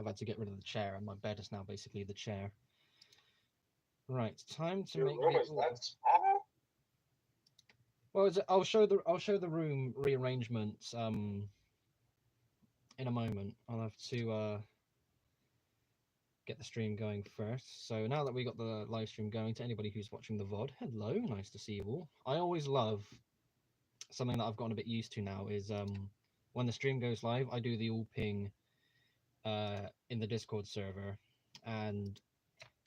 had to get rid of the chair, and my bed is now basically the chair. Right, time to Your make room the. is that small? Well, I'll show the room rearrangements in a moment. I'll have to get the stream going first. So now that we got the live stream going, to anybody who's watching the VOD, hello, nice to see you all. I always love something that I've gotten a bit used to now is when the stream goes live, I do the all ping in the Discord server, and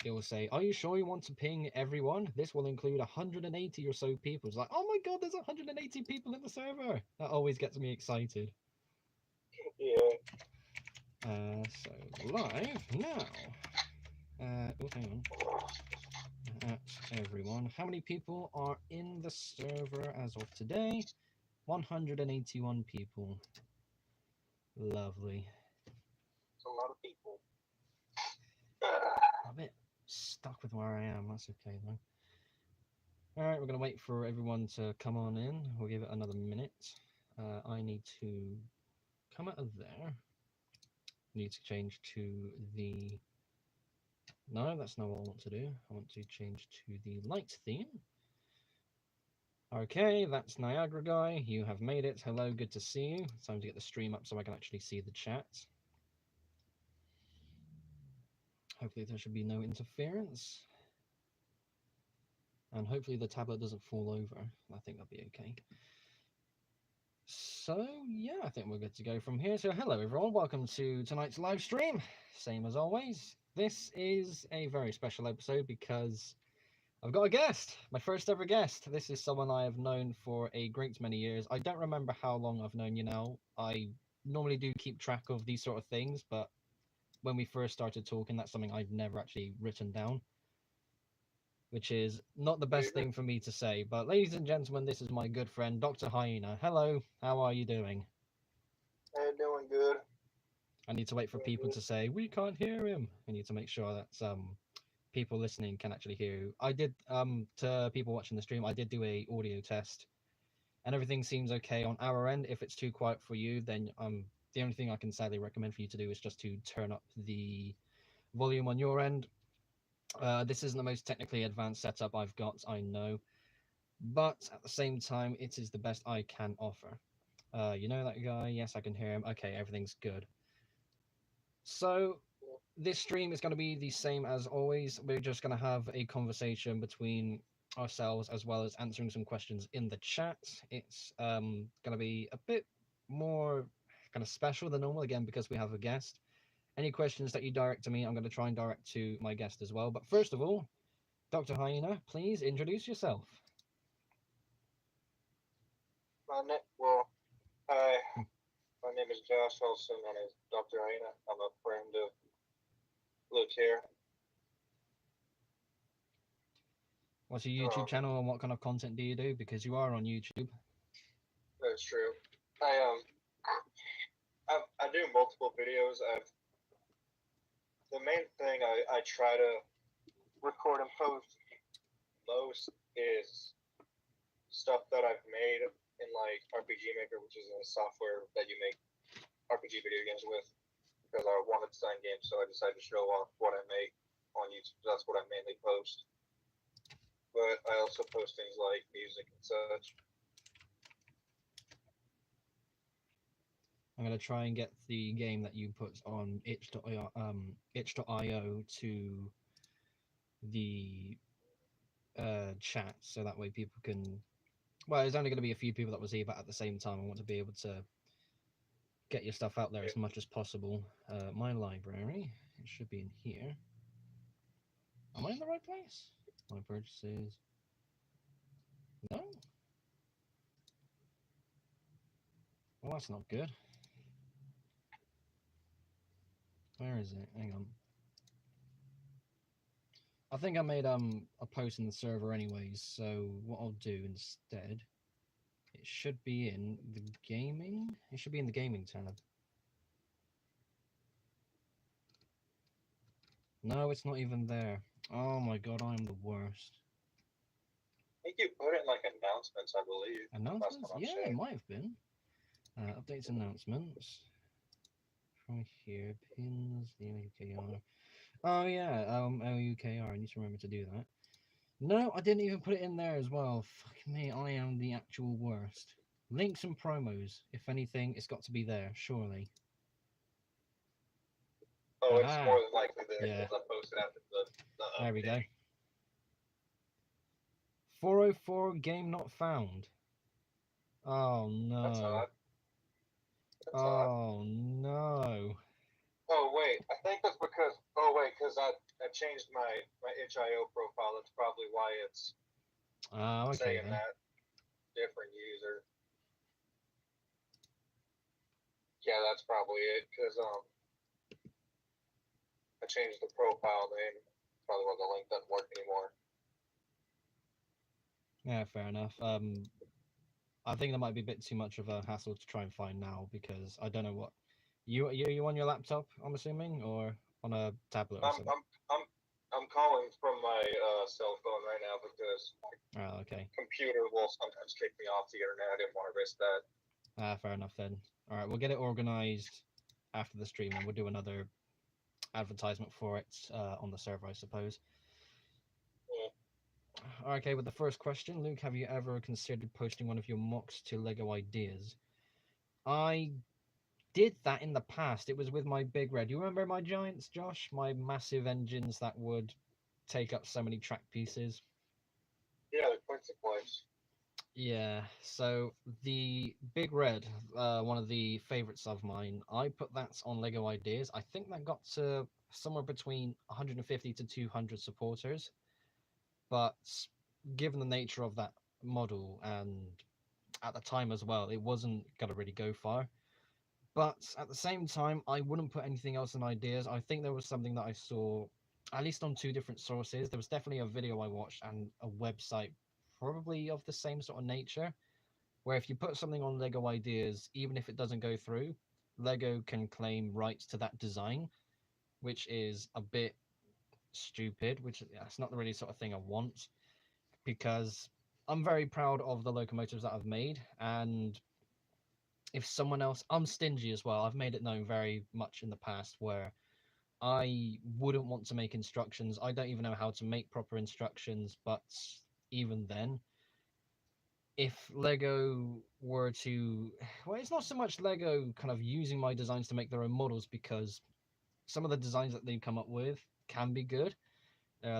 it will say, "Are you sure you want to ping everyone? This will include 180 or so people." It's like, oh my god, there's 180 people in the server. That always gets me excited. Yeah. So live now. Oh, hang on. At everyone. How many people are in the server as of today? 181 people. Lovely. It's a lot of people. I'm a bit stuck with where I am. That's okay though. Alright, we're going to wait for everyone to come on in. We'll give it another minute. I need to come out of there. Need to change to the... No, that's not what I want to do. I want to change to the light theme. Okay, that's Niagara Guy. You have made it. Hello, good to see you. It's time to get the stream up so I can actually see the chat. Hopefully there should be no interference. And hopefully the tablet doesn't fall over. I think that'll be okay. So, yeah, I think we're good to go from here. So, hello everyone. Welcome to tonight's live stream. Same as always. This is a very special episode because I've got a guest. My first ever guest. This is someone I have known for a great many years. I don't remember how long I've known you now. I normally do keep track of these sort of things, but when we first started talking, that's something I've never actually written down, which is not the best thing for me to say. But ladies and gentlemen, this is my good friend, Dr. Hyena. Hello, how are you doing? Doing good. I need to wait for people to say, we can't hear him. I need to make sure that people listening can actually hear you. I did, to people watching the stream, I did do a audio test, and everything seems okay on our end. If it's too quiet for you, then the only thing I can sadly recommend for you to do is just to turn up the volume on your end. This isn't the most technically advanced setup I've got, I know, but at the same time, it is the best I can offer. You know that guy? Yes, I can hear him. Okay, everything's good. So this stream is going to be the same as always. We're just going to have a conversation between ourselves as well as answering some questions in the chat. It's going to be a bit more kind of special than normal, again, because we have a guest. Any questions that you direct to me, I'm going to try and direct to my guest as well. But first of all, Dr. Hyena, please introduce yourself. Hi. My name is Josh, also known as Dr. Hyena. I'm a friend of Luke here. What's your YouTube channel and what kind of content do you do? Because you are on YouTube. That's true. I do multiple videos. The main thing I try to record and post most is stuff that I've made in like RPG Maker, which is a software that you make RPG video games with. Because I wanted to design games, so I decided to show off what I make on YouTube. That's what I mainly post. But I also post things like music and such. I'm going to try and get the game that you put on itch.io to the chat, so that way people can... Well, there's only going to be a few people that will see, but at the same time, I want to be able to get your stuff out there as much as possible. My library, it should be in here. Am I in the right place? My purchases... No? Well, that's not good. Where is it? Hang on. I think I made a post in the server anyways, so what I'll do instead, it should be in the gaming. It should be in the gaming tab. No, it's not even there. Oh my god, I'm the worst. I think you put it in like announcements, I believe. Announcements? Yeah, it might have been. Updates, announcements. try here. Pins, the LUKR. Oh yeah, LUKR. I need to remember to do that. No, I didn't even put it in there as well. Fuck me, I am the actual worst. Links and promos. If anything, it's got to be there, surely. Oh, it's Aha! more than likely there Yeah. because I posted after the There we go. update. 404 game not found. Oh no. That's odd. That's odd. Oh no. Oh wait, I think that's because I changed my itch.io profile. That's probably why it's Okay saying then. that. Different user. Yeah, that's probably it. Because I changed the profile name. Probably why the link doesn't work anymore. Yeah, fair enough. I think that might be a bit too much of a hassle to try and find now because I don't know what you on your laptop, I'm assuming, or on a tablet or something. I'm calling from my cell phone right now because Oh, okay. computer will sometimes kick me off the internet. I didn't want to risk that. Fair enough then. All right, we'll get it organized after the stream, and we'll do another advertisement for it on the server, I suppose. Yeah. Okay, with the first question, Luke, have you ever considered posting one of your mocks to Lego Ideas? I did that in the past. It was with my Big Red. You remember my giants, Josh? My massive engines that would take up so many track pieces. Yeah, the points of place. Yeah, so the Big Red, one of the favorites of mine, I put that on Lego Ideas. I think that got to somewhere between 150 to 200 supporters. But given the nature of that model and at the time as well, it wasn't going to really go far. But at the same time, I wouldn't put anything else in Ideas. I think there was something that I saw, at least on two different sources. There was definitely a video I watched and a website, probably of the same sort of nature, where if you put something on Lego Ideas, even if it doesn't go through, Lego can claim rights to that design, which is a bit stupid, which that's not the really sort of thing I want, because I'm very proud of the locomotives that I've made, and if someone else, I'm stingy as well. I've made it known very much in the past where I wouldn't want to make instructions. I don't even know how to make proper instructions, but even then, if Lego were to, well, it's not so much Lego kind of using my designs to make their own models, because some of the designs that they've come up with can be good.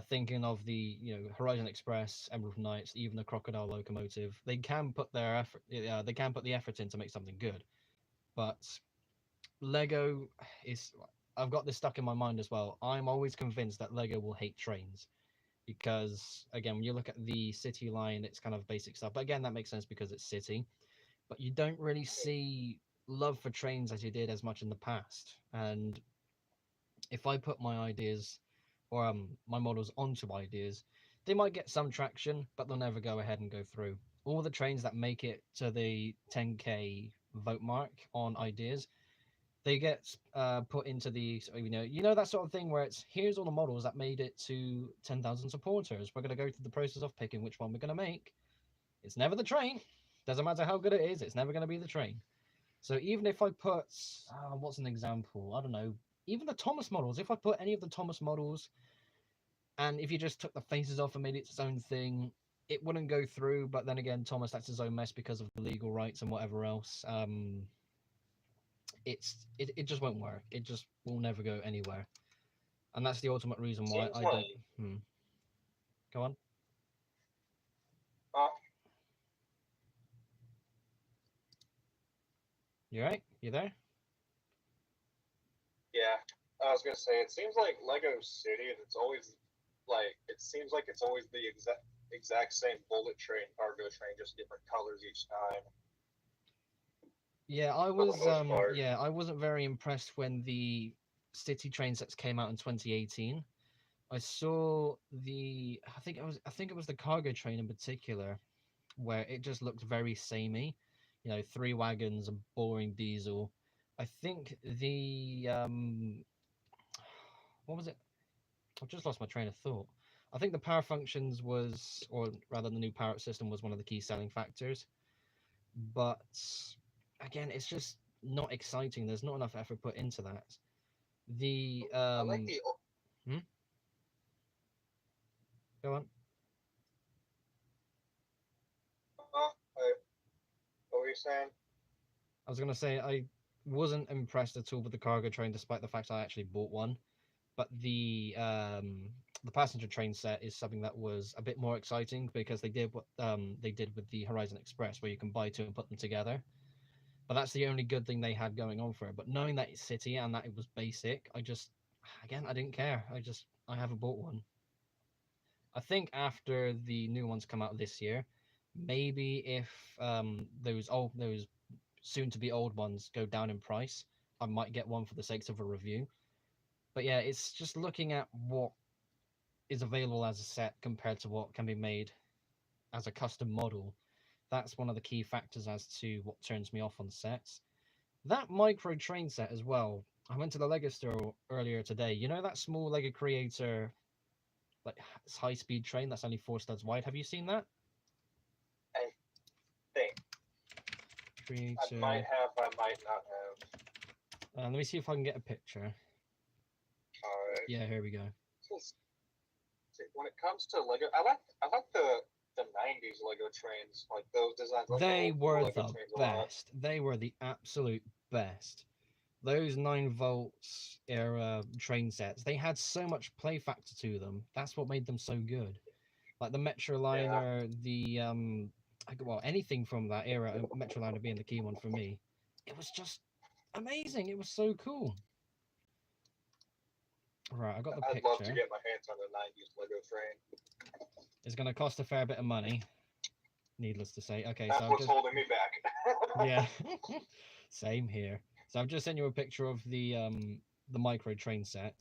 Thinking of the Horizon Express, Emerald Knights, even the Crocodile locomotive, they can put their effort. They can put the effort in to make something good. But Lego is. I've got this stuck in my mind as well. I'm always convinced that Lego will hate trains because, again, when you look at the City line, it's kind of basic stuff. But again, that makes sense because it's City. But you don't really see love for trains as you did as much in the past. And if I put my ideas or my models onto Ideas, they might get some traction, but they'll never go ahead and go through. All the trains that make it to the 10k vote mark on Ideas, they get put into the that sort of thing where it's here's all the models that made it to 10,000 supporters. We're going to go through the process of picking which one we're going to make. It's never the train. Doesn't matter how good it is. It's never going to be the train. So even if I put what's an example? I don't know. Even the Thomas models. If I put any of the Thomas models, and if you just took the faces off and made it its own thing, it wouldn't go through. But then again, Thomas, that's his own mess because of the legal rights and whatever else. It just won't work. It just will never go anywhere, and that's the ultimate reason why I don't. Go on. You right? You there? Yeah, I was gonna say it seems like Lego City. It's always it seems like it's always the exact same bullet train, cargo train, just different colors each time. Yeah, I wasn't very impressed when the City train sets came out in 2018. I saw I think it was the cargo train in particular, where it just looked very samey. 3 wagons, a boring diesel. I think the what was it? I've just lost my train of thought. I think the power functions was, or rather, the new power system was one of the key selling factors. But again, it's just not exciting. There's not enough effort put into that. The I like the. Go on. What were you saying? I was gonna say I wasn't impressed at all with the cargo train, despite the fact I actually bought one. But the passenger train set is something that was a bit more exciting because they did what they did with the Horizon Express, where you can buy two and put them together. But that's the only good thing they had going on for it. But knowing that it's city and that it was basic, I just, again, I didn't care. I haven't bought one. I think after the new ones come out this year, maybe if those soon to be old ones go down in price, I might get one for the sake of a review. But yeah, it's just looking at what is available as a set compared to what can be made as a custom model. That's one of the key factors as to what turns me off on sets. That micro train set as well. I went to the Lego store earlier today. You know that small Lego Creator, like high-speed train that's only 4 studs wide? Have you seen that? I think. Creator. I might have, I might not have. Let me see if I can get a picture. Alright. Yeah, here we go. When it comes to Lego, I like the 90s Lego trains, like those designs. Like They were Lego the best. They were the absolute best. Those 9 volts era train sets, they had so much play factor to them. That's what made them so good. Like the Metroliner, well, anything from that era, Metroliner being the key one for me, it was just amazing. It was so cool. Right, I got the picture. I'd love to get my hands on the 90s Lego train. It's going to cost a fair bit of money, needless to say. Okay, that's so what's holding me back. Yeah, same here. So I've just sent you a picture of the micro train set.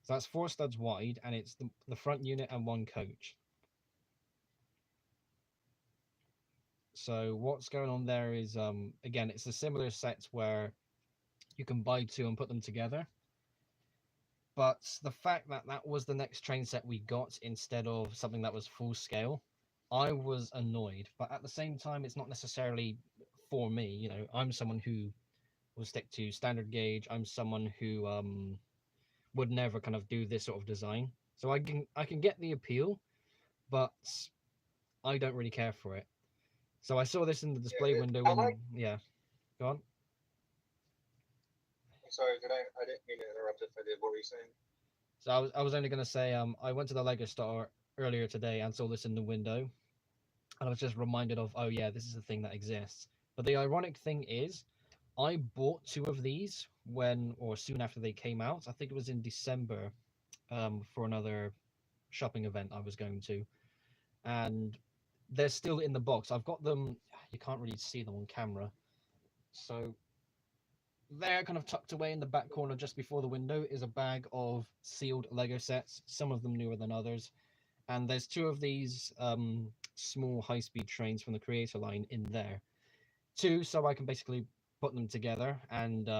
So that's 4 studs wide, and it's the front unit and 1 coach. So what's going on there is again, it's a similar set where you can buy 2 and put them together. But the fact that that was the next train set we got instead of something that was full scale, I was annoyed. But at the same time, it's not necessarily for me. You know, I'm someone who will stick to standard gauge. I'm someone who would never kind of do this sort of design. So I can get the appeal, but I don't really care for it. So I saw this in the display window when yeah, go on. Sorry, I didn't mean to interrupt if I did. What were you saying? So I was only going to say I went to the Lego store earlier today and saw this in the window, and I was just reminded of, oh yeah, this is a thing that exists. But the ironic thing is, I bought 2 of these soon after they came out. I think it was in December, for another shopping event I was going to, and they're still in the box. I've got them. You can't really see them on camera, so they're kind of tucked away in the back corner just before the window is a bag of sealed Lego sets, some of them newer than others. And there's 2 of these small high-speed trains from the Creator line in there. 2, so I can basically put them together and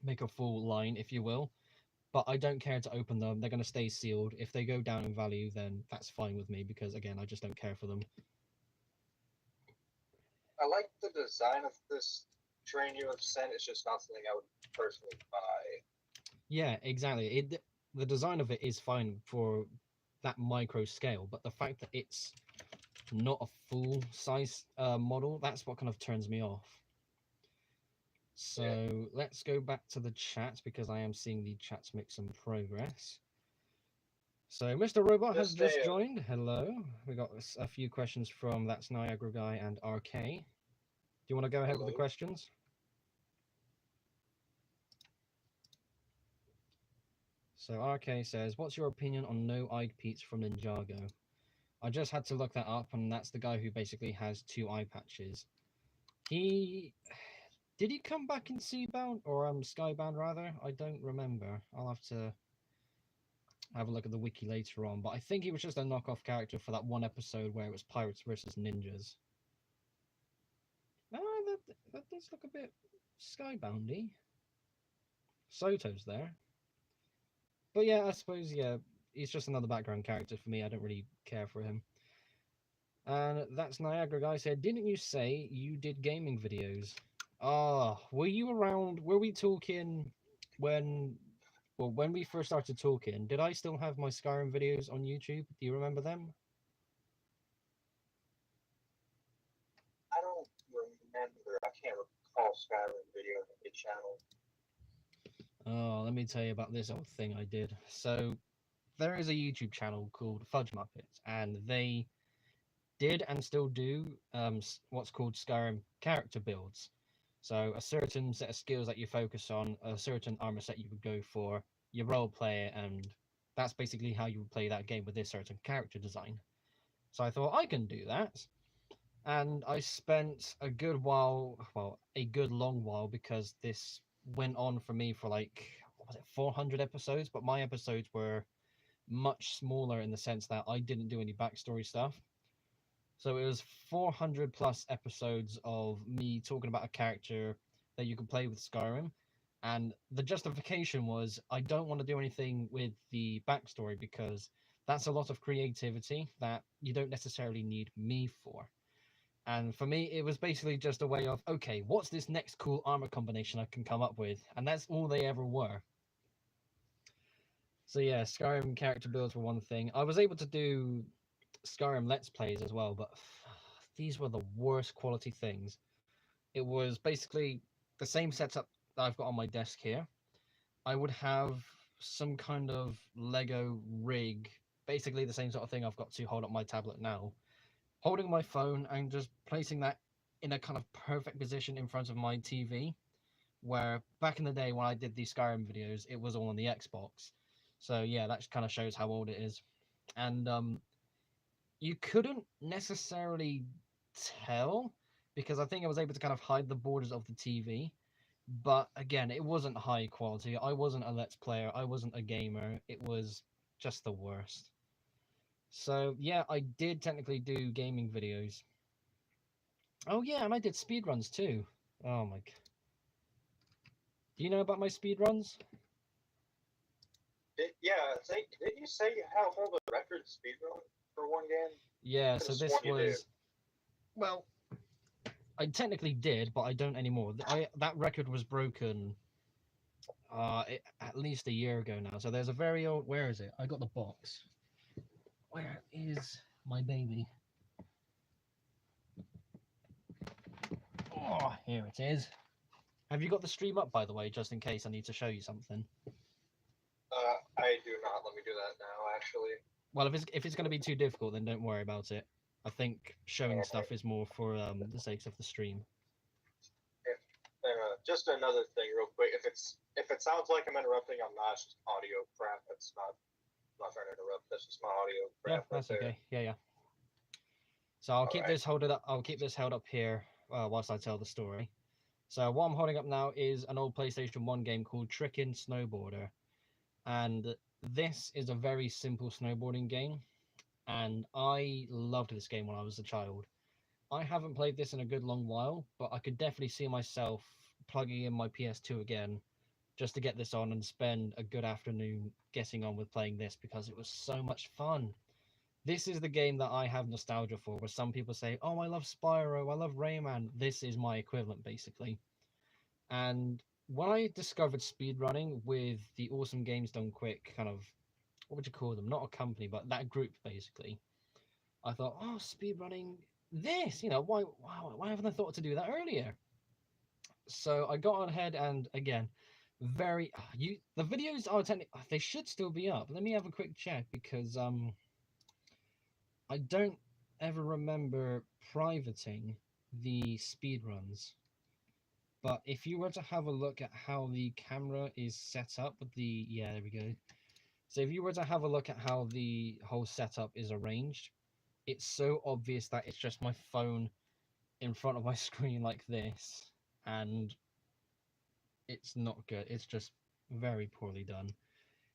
make a full line, if you will. But I don't care to open them. They're going to stay sealed. If they go down in value, then that's fine with me because, again, I just don't care for them. I like the design of this train you have sent. It's just not something I would personally buy. Yeah, exactly. The design of it is fine for that micro scale, but the fact that it's not a full size model, that's what kind of turns me off. So let's go back to the chat because I am seeing the chat make some progress. So Mr. Robot has just joined. Hello. We got a few questions from That's Niagara Guy and RK. Do you want to go ahead with the questions? So RK says, what's your opinion on no-eyed Pete's from Ninjago? I just had to look that up, and that's the guy who basically has 2 eye patches. Did he come back in Seabound, or Skybound rather? I don't remember. I'll have to have a look at the wiki later on, but I think he was just a knockoff character for that one episode where it was pirates versus ninjas. Oh, that does look a bit Skyboundy. Soto's there. But yeah, I suppose, yeah, he's just another background character for me. I don't really care for him. And That's Niagara Guy said, didn't you say you did gaming videos? Were you around? Were we talking when? Well, when we first started talking, did I still have my Skyrim videos on YouTube? Do you remember them? I don't remember. I can't recall Skyrim video on the channel. Oh, let me tell you about this old thing I did. So there is a YouTube channel called Fudge Muppets, and they did and still do what's called Skyrim character builds. So a certain set of skills that you focus on, a certain armor set you would go for, you role play it, and that's basically how you would play that game with this certain character design. So I thought I can do that. And I spent a good while, well, a good long while, because this went on for me for like, what was it, 400 episodes? But my episodes were much smaller in the sense that I didn't do any backstory stuff. So it was 400 plus episodes of me talking about a character that you could play with Skyrim. And the justification was I don't want to do anything with the backstory because that's a lot of creativity that you don't necessarily need me for. And for me, it was basically just a way of, okay, what's this next cool armor combination I can come up with? And that's all they ever were. So yeah, Skyrim character builds were one thing. I was able to do Skyrim Let's Plays as well, but these were the worst quality things. It was basically the same setup that I've got on my desk here. I would have some kind of Lego rig, basically the same sort of thing I've got to hold up my tablet now, holding my phone and just placing that in a kind of perfect position in front of my TV. Where back in the day when I did these Skyrim videos, it was all on the Xbox. So yeah, that kind of shows how old it is. And you couldn't necessarily tell because I think I was able to kind of hide the borders of the TV. But again, it wasn't high quality. I wasn't a Let's Player. I wasn't a gamer. It was just the worst. So yeah, I did technically do gaming videos. Oh yeah, and I did speedruns too. Oh my god. Do you know about my speedruns? Did you say you have hold a record speedrun for one game? Yeah, so this was... Well, I technically did, but I don't anymore. That record was broken at least a year ago now. So there's a very old... Where is it? I got the box. Where is my baby? Oh, here it is. Have you got the stream up, by the way, just in case I need to show you something? I do not. Let me do that now, actually. Well, if it's going to be too difficult, then don't worry about it. I think showing stuff is more for the sakes of the stream. Just another thing, real quick. If it sounds like I'm interrupting, I'm not. It's just audio crap. It's not. I'm not trying to interrupt. That's just my audio crap. Yeah, that's okay. Yeah. So I'll keep this held up. I'll keep this held up here whilst I tell the story. So what I'm holding up now is an old PlayStation 1 game called Recon Snowboarder, and this is a very simple snowboarding game. And I loved this game when I was a child. I haven't played this in a good long while, but I could definitely see myself plugging in my PS2 again just to get this on and spend a good afternoon getting on with playing this because it was so much fun. This is the game that I have nostalgia for, where some people say, oh, I love Spyro, I love Rayman. This is my equivalent, basically. And when I discovered speedrunning with the Awesome Games Done Quick kind of, what would you call them? Not a company, but that group, basically. I thought, oh, speedrunning this, why haven't I thought to do that earlier? So I got on ahead, and again, the videos are technically, they should still be up. Let me have a quick check because I don't ever remember privating the speedruns. But if you were to have a look at how the camera is set up with yeah, there we go. So if you were to have a look at how the whole setup is arranged, it's so obvious that it's just my phone in front of my screen like this, and it's not good. It's just very poorly done.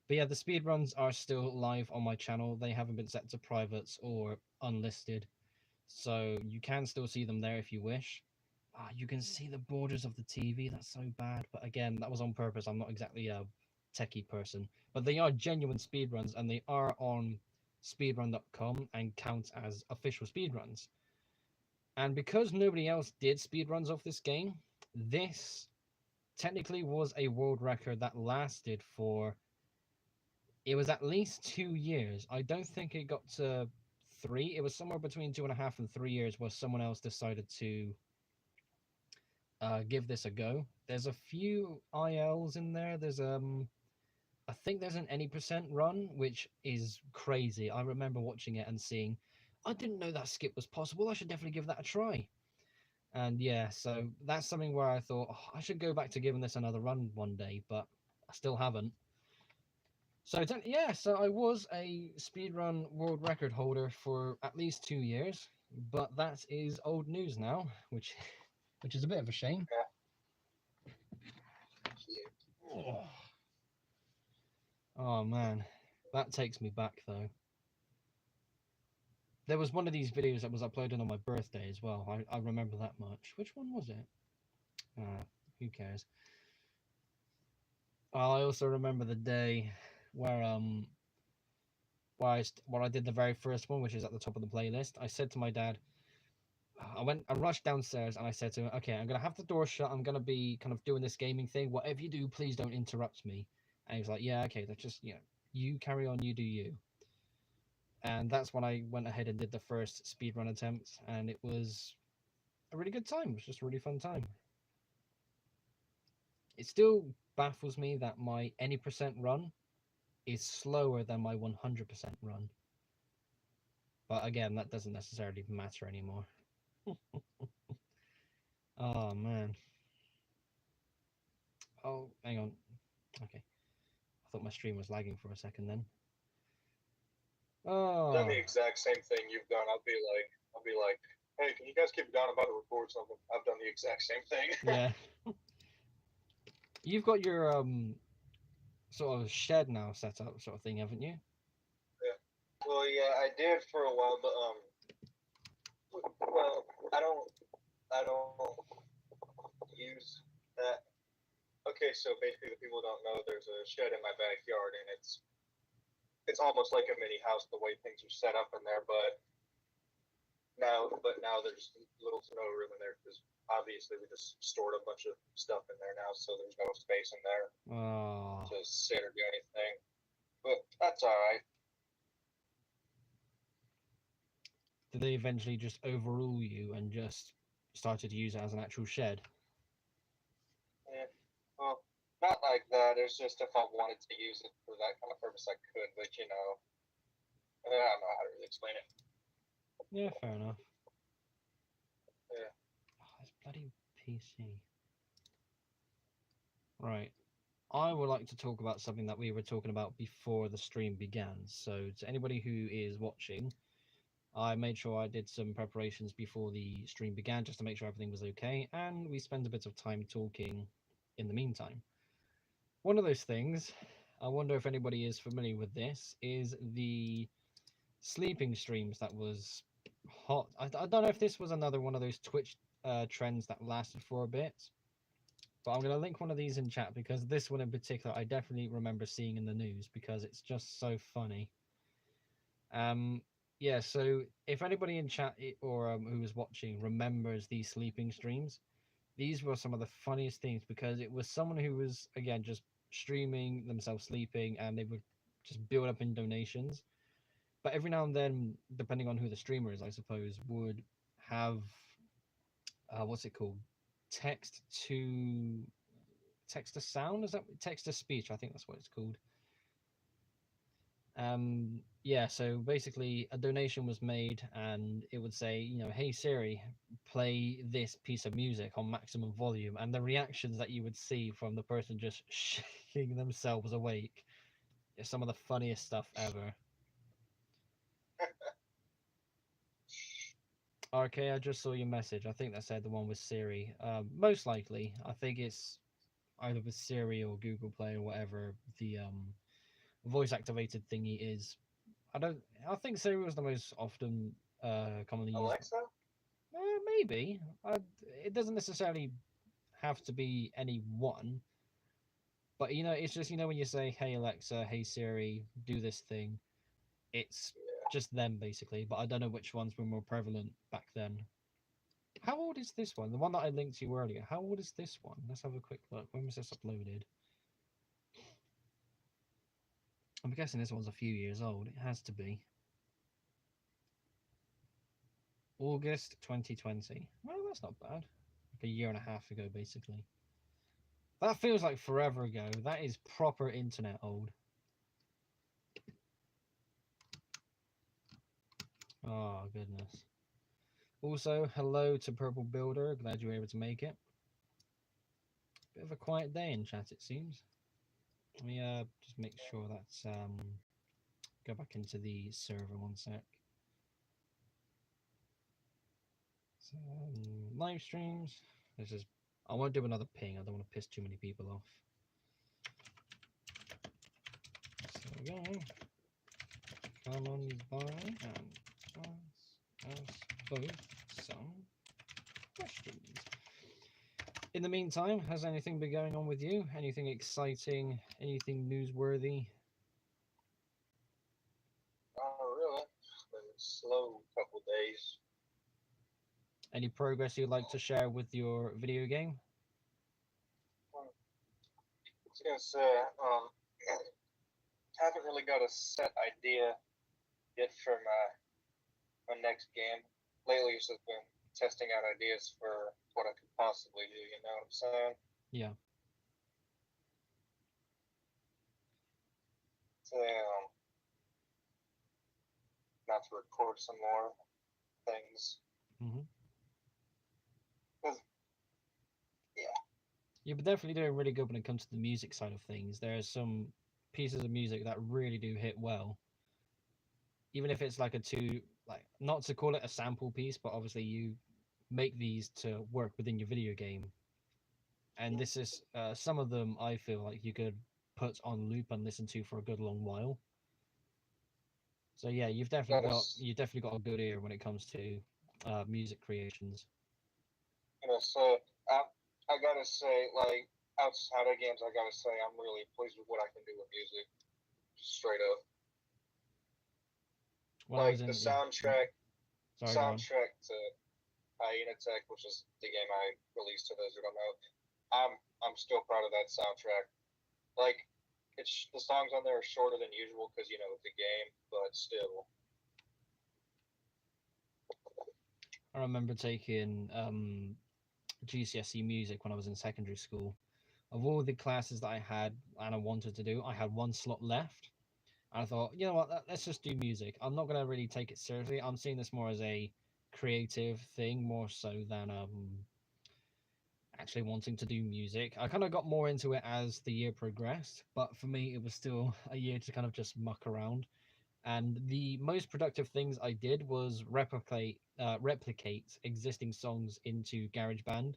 But yeah, the speedruns are still live on my channel. They haven't been set to privates or unlisted, so you can still see them there if you wish. You can see the borders of the TV. That's so bad. But again, that was on purpose. I'm not exactly a techie person. But they are genuine speedruns, and they are on speedrun.com and count as official speedruns. And because nobody else did speedruns of this game, this technically was a world record that lasted for, it was at least 2 years. I don't think it got to 3. It was somewhere between 2.5 and 3 years where someone else decided to give this a go. There's a few ILs in there. There's I think there's an any percent run, which is crazy. I remember watching it and seeing, I didn't know that skip was possible. I should definitely give that a try. And yeah, so that's something where I thought, oh, I should go back to giving this another run one day, but I still haven't. So yeah, so I was a speedrun world record holder for at least 2 years, but that is old news now, which is a bit of a shame. Oh, oh man, that takes me back though. There was one of these videos that was uploaded on my birthday as well. I remember that much. Which one was it? Who cares? I also remember the day where where I did the very first one, which is at the top of the playlist. I said to my dad, I rushed downstairs and I said to him, okay, I'm gonna have the door shut. I'm gonna be kind of doing this gaming thing. Whatever you do, please don't interrupt me. And he was like, yeah, okay, that's just, you carry on, you do you. And that's when I went ahead and did the first speedrun attempt, and it was a really good time. It was just a really fun time. It still baffles me that my any percent run is slower than my 100% run. But again, that doesn't necessarily matter anymore. Oh man. Oh, hang on. Okay. I thought my stream was lagging for a second then. Oh. I've done the exact same thing you've done. I'll be like, hey, can you guys keep it down? I'm about to record something. I've done the exact same thing. Yeah. You've got your sort of shed now set up, sort of thing, haven't you? Yeah. Well, yeah, I did for a while, but well, I don't use that. Okay, so basically, the people don't know there's a shed in my backyard, and it's almost like a mini house the way things are set up in there. But now there's little to no room in there because obviously we just stored a bunch of stuff in there now, so there's no space in there to sit or do anything. But that's all right. Did they eventually just overrule you and just started to use it as an actual shed? Yeah. Well, not like that. It's just if I wanted to use it for that kind of purpose, I could. But I don't know how to really explain it. Yeah, fair enough. Yeah. Oh, this bloody PC. Right. I would like to talk about something that we were talking about before the stream began. So, to anybody who is watching, I made sure I did some preparations before the stream began just to make sure everything was okay, and we spent a bit of time talking in the meantime. One of those things, I wonder if anybody is familiar with this, is the sleeping streams that was hot. I don't know if this was another one of those Twitch trends that lasted for a bit, but I'm going to link one of these in chat because this one in particular I definitely remember seeing in the news because it's just so funny. Yeah, so if anybody in chat or who was watching remembers these sleeping streams, these were some of the funniest things because it was someone who was, again, just streaming themselves sleeping and they would just build up in donations. But every now and then, depending on who the streamer is, I suppose, would have, what's it called? Text to sound? Is that text to speech? I think that's what it's called. Yeah, so basically a donation was made and it would say, hey Siri, play this piece of music on maximum volume, and the reactions that you would see from the person just shaking themselves awake is some of the funniest stuff ever. RK, I just saw your message. I think that said the one with Siri. Most likely, I think it's either with Siri or Google Play or whatever the voice activated thingy is. I think Siri was the most often commonly used. Alexa? Maybe. It doesn't necessarily have to be any one. But it's just when you say, "Hey Alexa, hey Siri, do this thing," it's just them basically. But I don't know which ones were more prevalent back then. How old is this one? The one that I linked to you earlier. How old is this one? Let's have a quick look. When was this uploaded? I'm guessing this one's a few years old. It has to be. August 2020. Well, that's not bad. Like a year and a half ago, basically. That feels like forever ago. That is proper internet old. Oh, goodness. Also, hello to Purple Builder. Glad you were able to make it. Bit of a quiet day in chat, it seems. Let me just make sure that's go back into the server 1 sec. So, live streams. This is. I won't do another ping. I don't want to piss too many people off. So we go. Come on by and ask us both some questions. In the meantime, has anything been going on with you? Anything exciting? Anything newsworthy? Oh, really? It's been a slow couple days. Any progress you'd like to share with your video game? I was gonna say, haven't really got a set idea yet for my next game. Lately, it's just been testing out ideas for what I could possibly do. You know what I'm saying? Yeah. So, not to record some more things. Mm-hmm. Yeah. You're definitely doing really good when it comes to the music side of things. There are some pieces of music that really do hit well. Even if it's like not to call it a sample piece, but obviously you make these to work within your video game. And this is some of them I feel like you could put on loop and listen to for a good long while. So yeah, you've definitely got a good ear when it comes to music creations. So I gotta say, like, outside of games, I gotta say I'm really pleased with what I can do with music. Straight up. Like the soundtrack to Hyena Tech, which is the game I released to those who don't know. I'm still proud of that soundtrack. Like, the songs on there are shorter than usual because it's a game, but still. I remember taking GCSE music when I was in secondary school. Of all the classes that I had and I wanted to do, I had one slot left. And I thought, you know what, let's just do music. I'm not going to really take it seriously. I'm seeing this more as a creative thing, more so than actually wanting to do music. I kind of got more into it as the year progressed, but for me, it was still a year to kind of just muck around. And the most productive things I did was replicate existing songs into GarageBand.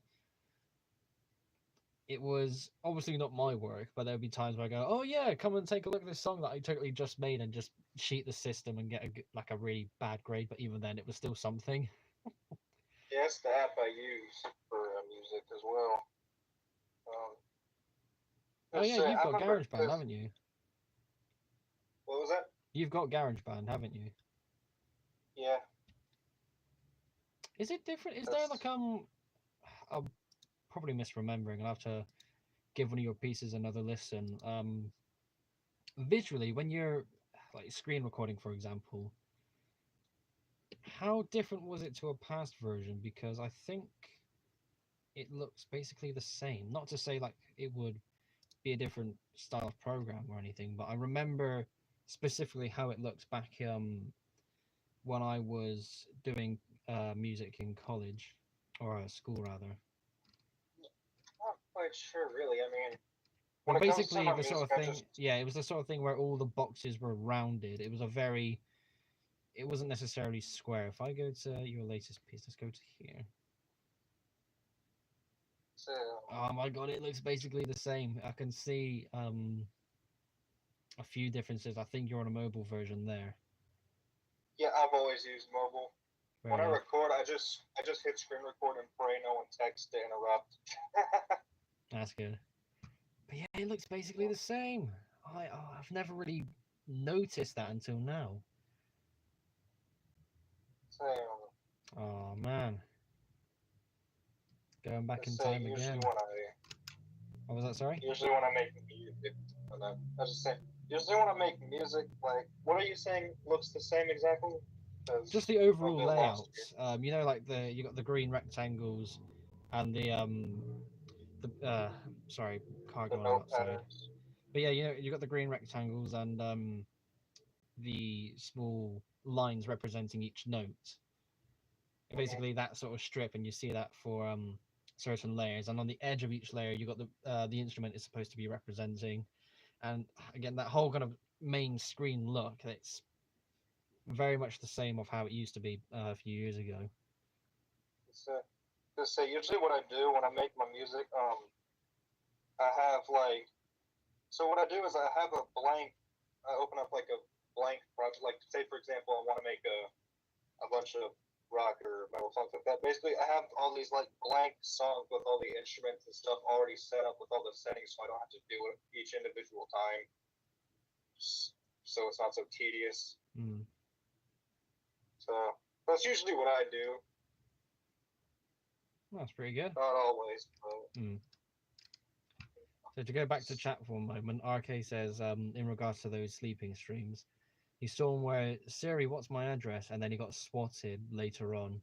It was obviously not my work, but there would be times where I go, "Oh yeah, come and take a look at this song that I totally just made," and just cheat the system and get a really bad grade. But even then, it was still something. Yeah, it's the app I use for music as well. Oh yeah, you've got GarageBand, haven't you? What was that? You've got GarageBand, haven't you? Yeah. Is it different? Is there like I'm probably misremembering. I'll have to give one of your pieces another listen. Visually, when you're like screen recording, for example, how different was it to a past version? Because I think it looks basically the same. Not to say like it would be a different style of program or anything, but I remember specifically how it looks back when I was doing music in college or school rather. Not quite sure, really. I mean, well, basically the sort of thing. Yeah, it was the sort of thing where all the boxes were rounded. It was it wasn't necessarily square. If I go to your latest piece, let's go to here. Oh my god, it looks basically the same. I can see a few differences. I think you're on a mobile version there. Yeah, I've always used mobile. When I record, I just hit screen record and pray no one texts to interrupt. That's good. But yeah, it looks basically the same. I've never really noticed that until now. Same. Oh man. Going back in So time usually again. when What was that, sorry? usually when I make music, and I was just saying, usually when I make music, like, what are you saying looks the same exactly? Just 'Cause the I'm a overall bit lost here. layout. You know, like you got the green rectangles and the sorry, car The going on note outside. patterns. But yeah, you know, you got the green rectangles and the small lines representing each note. Mm-hmm. Basically, that sort of strip, and you see that for certain layers. And on the edge of each layer, you got the instrument is supposed to be representing. And again, that whole kind of main screen look, it's very much the same of how it used to be a few years ago. So, just say usually what I do when I make my music, I have like, so what I do is I have a blank. I open up like a blank project. Like, say for example, I want to make a bunch of rock or metal songs like that. Basically, I have all these like blank songs with all the instruments and stuff already set up with all the settings, so I don't have to do it each individual time. So it's not so tedious. Mm. So that's usually what I do. That's pretty good. Not always, but Mm. So to go back to chat for a moment, RK says, in regards to those sleeping streams, he saw one where Siri, what's my address? And then he got swatted later on.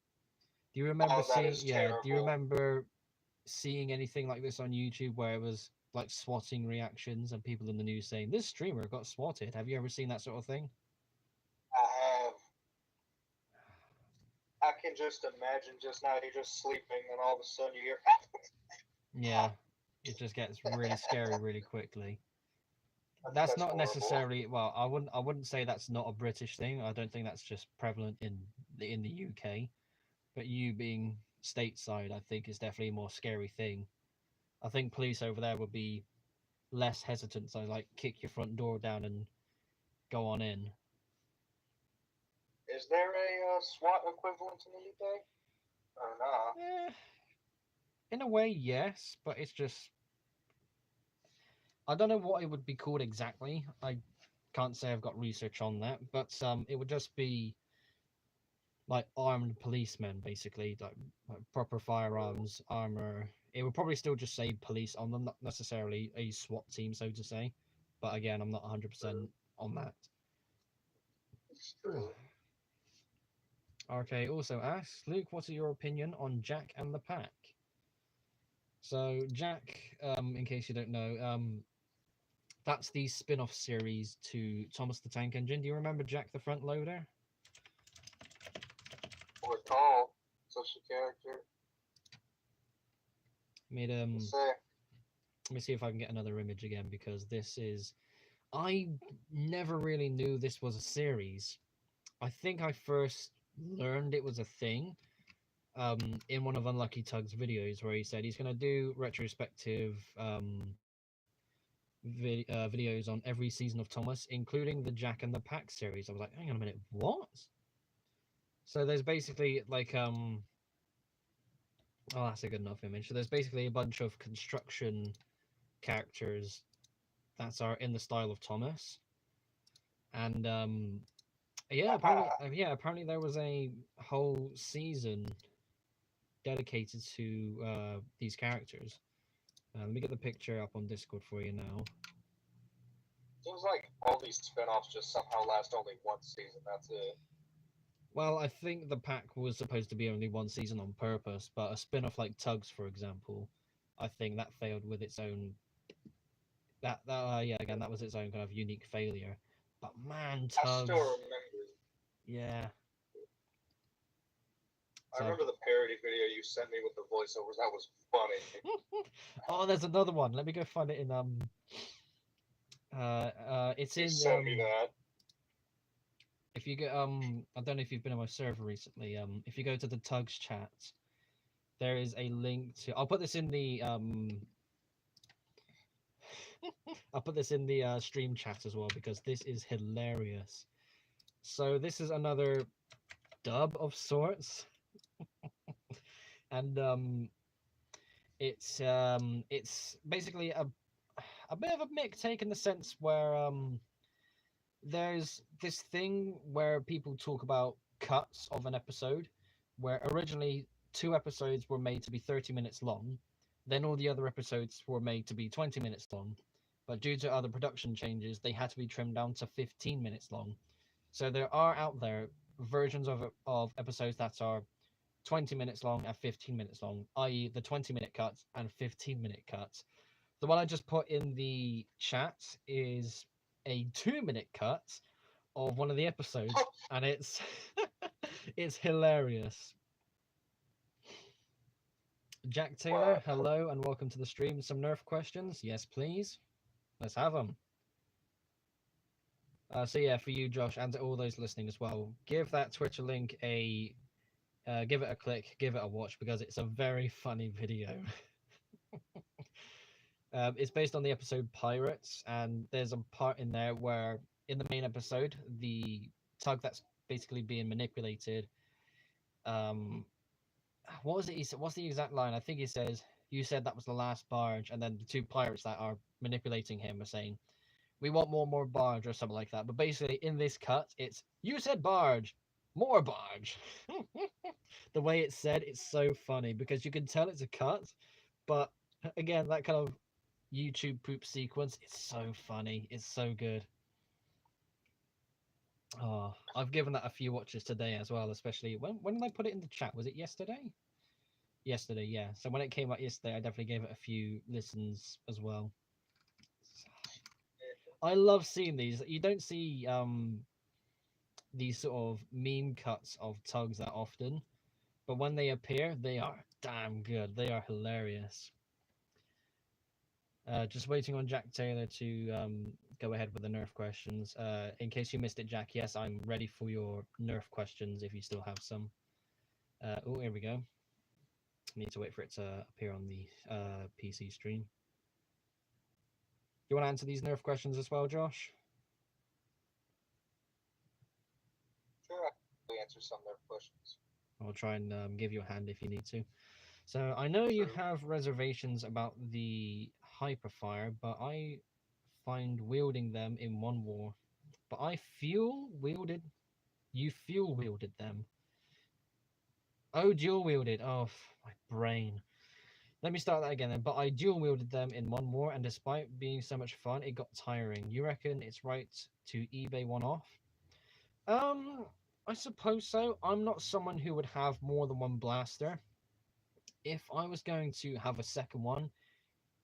Do you remember oh, that seeing? is Yeah. Do you terrible. remember seeing anything like this on YouTube where it was like swatting reactions and people in the news saying this streamer got swatted? Have you ever seen that sort of thing? I have. I can just imagine just now you're just sleeping, and all of a sudden you hear. Yeah, it just gets really scary really quickly. That's That's not horrible. necessarily well. I wouldn't say that's not a British thing. I don't think that's just prevalent in the UK. But you being stateside, I think is definitely a more scary thing. I think police over there would be less hesitant to like kick your front door down and go on in. Is there a SWAT equivalent in the UK? Or not? Eh, in a way, yes, but it's just I don't know what it would be called exactly. I can't say I've got research on that, but it would just be like armed policemen, basically, like proper firearms, armor. It would probably still just say police on them, not necessarily a SWAT team, so to say. But again, I'm not 100% on that. It's true. RK also asks, Luke, what are your opinion on Jack and the Pack? So Jack, in case you don't know, that's the spin-off series to Thomas the Tank Engine. Do you remember Jack the Front Loader? Recall such a character. Made Say, let me see if I can get another image again because this is I never really knew this was a series. I think I first learned it was a thing in one of Unlucky Tug's videos where he said he's going to do retrospective videos on every season of Thomas, including the Jack and the Pack series. I was like, hang on a minute, what? So there's basically like oh, that's a good enough image. So there's basically a bunch of construction characters that are in the style of Thomas, and apparently there was a whole season dedicated to these characters. Let me get the picture up on Discord for you now. seems like all these spin-offs just somehow last only one season. That's it. Well, I think the pack was supposed to be only one season on purpose, but a spin-off like Tugs, for example, I think that failed with its own. Yeah, again, that was its own kind of unique failure. But man, I still Tugs, remember. yeah. I So, remember the parody video you sent me with the voiceovers. That was funny. oh, there's another one. Let me go find it in it's You in sent me that. if you go I don't know if you've been on my server recently. If you go to the Tugs chat, there is a link to. I'll put this in the I'll put this in the stream chat as well because this is hilarious. So this is another dub of sorts, and it's basically a bit of a mick take in the sense where there's this thing where people talk about cuts of an episode where originally 2 episodes were made to be 30 minutes long. Then all the other episodes were made to be 20 minutes long. But due to other production changes, they had to be trimmed down to 15 minutes long. So there are out there versions of episodes that are 20 minutes long and 15 minutes long, i.e. the 20-minute cuts and 15-minute cuts. The one I just put in the chat is a 2-minute cut of one of the episodes, and it's it's hilarious. Jack Taylor, hello and welcome to the stream. Some Nerf questions? Yes, please. Let's have them. So yeah, for you, Josh, and to all those listening as well, give that Twitter link give it a click, give it a watch, because it's a very funny video. It's based on the episode Pirates, and there's a part in there where, in the main episode, the tug that's basically being manipulated, what was it? What's the exact line? I think he says, "You said that was the last barge," and then the 2 pirates that are manipulating him are saying, "We want more barge," or something like that. But basically, in this cut, it's, "You said barge, more barge." The way it's said, it's so funny because you can tell it's a cut, but again, that kind of YouTube poop sequence, it's so funny. It's so good. Oh, I've given that a few watches today as well, especially when did I put it in the chat? Was it yesterday? Yesterday, yeah. So when it came out yesterday, I definitely gave it a few listens as well. I love seeing these. You don't see these sort of meme cuts of tugs that often, but when they appear, they are damn good. They are hilarious. Just waiting on Jack Taylor to go ahead with the Nerf questions. In case you missed it, Jack, yes, I'm ready for your Nerf questions if you still have some. Oh, here we go. Need to wait for it to appear on the PC stream. Do you want to answer these Nerf questions as well, Josh? Sure, I can answer some Nerf questions. I'll try and give you a hand if you need to. So I know you have reservations about the Hyperfire, but I find wielding them in one war. But I fuel wielded. You fuel wielded them. Oh, dual wielded. Oh, my brain. Let me start that again then. But I dual wielded them in one war, and despite being so much fun, it got tiring. You reckon it's right to eBay one off? I suppose so. I'm not someone who would have more than one blaster. If I was going to have a second one,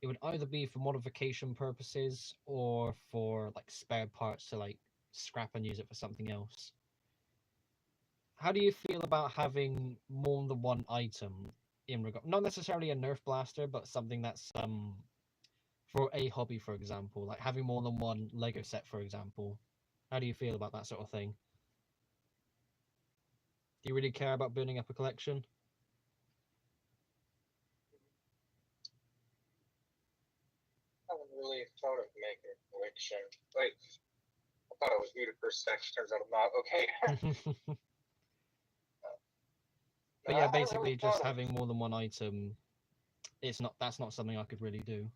it would either be for modification purposes or for like spare parts to like scrap and use it for something else. How do you feel about having more than one item in regard, not necessarily a Nerf blaster, but something that's for a hobby, for example, like having more than one Lego set, for example? How do you feel about that sort of thing? Do you really care about building up a collection? I haven't really thought of making a collection. Like, I thought I was muted for a second. Turns out I'm not. Okay. But yeah, basically just having more than one item, that's not something I could really do.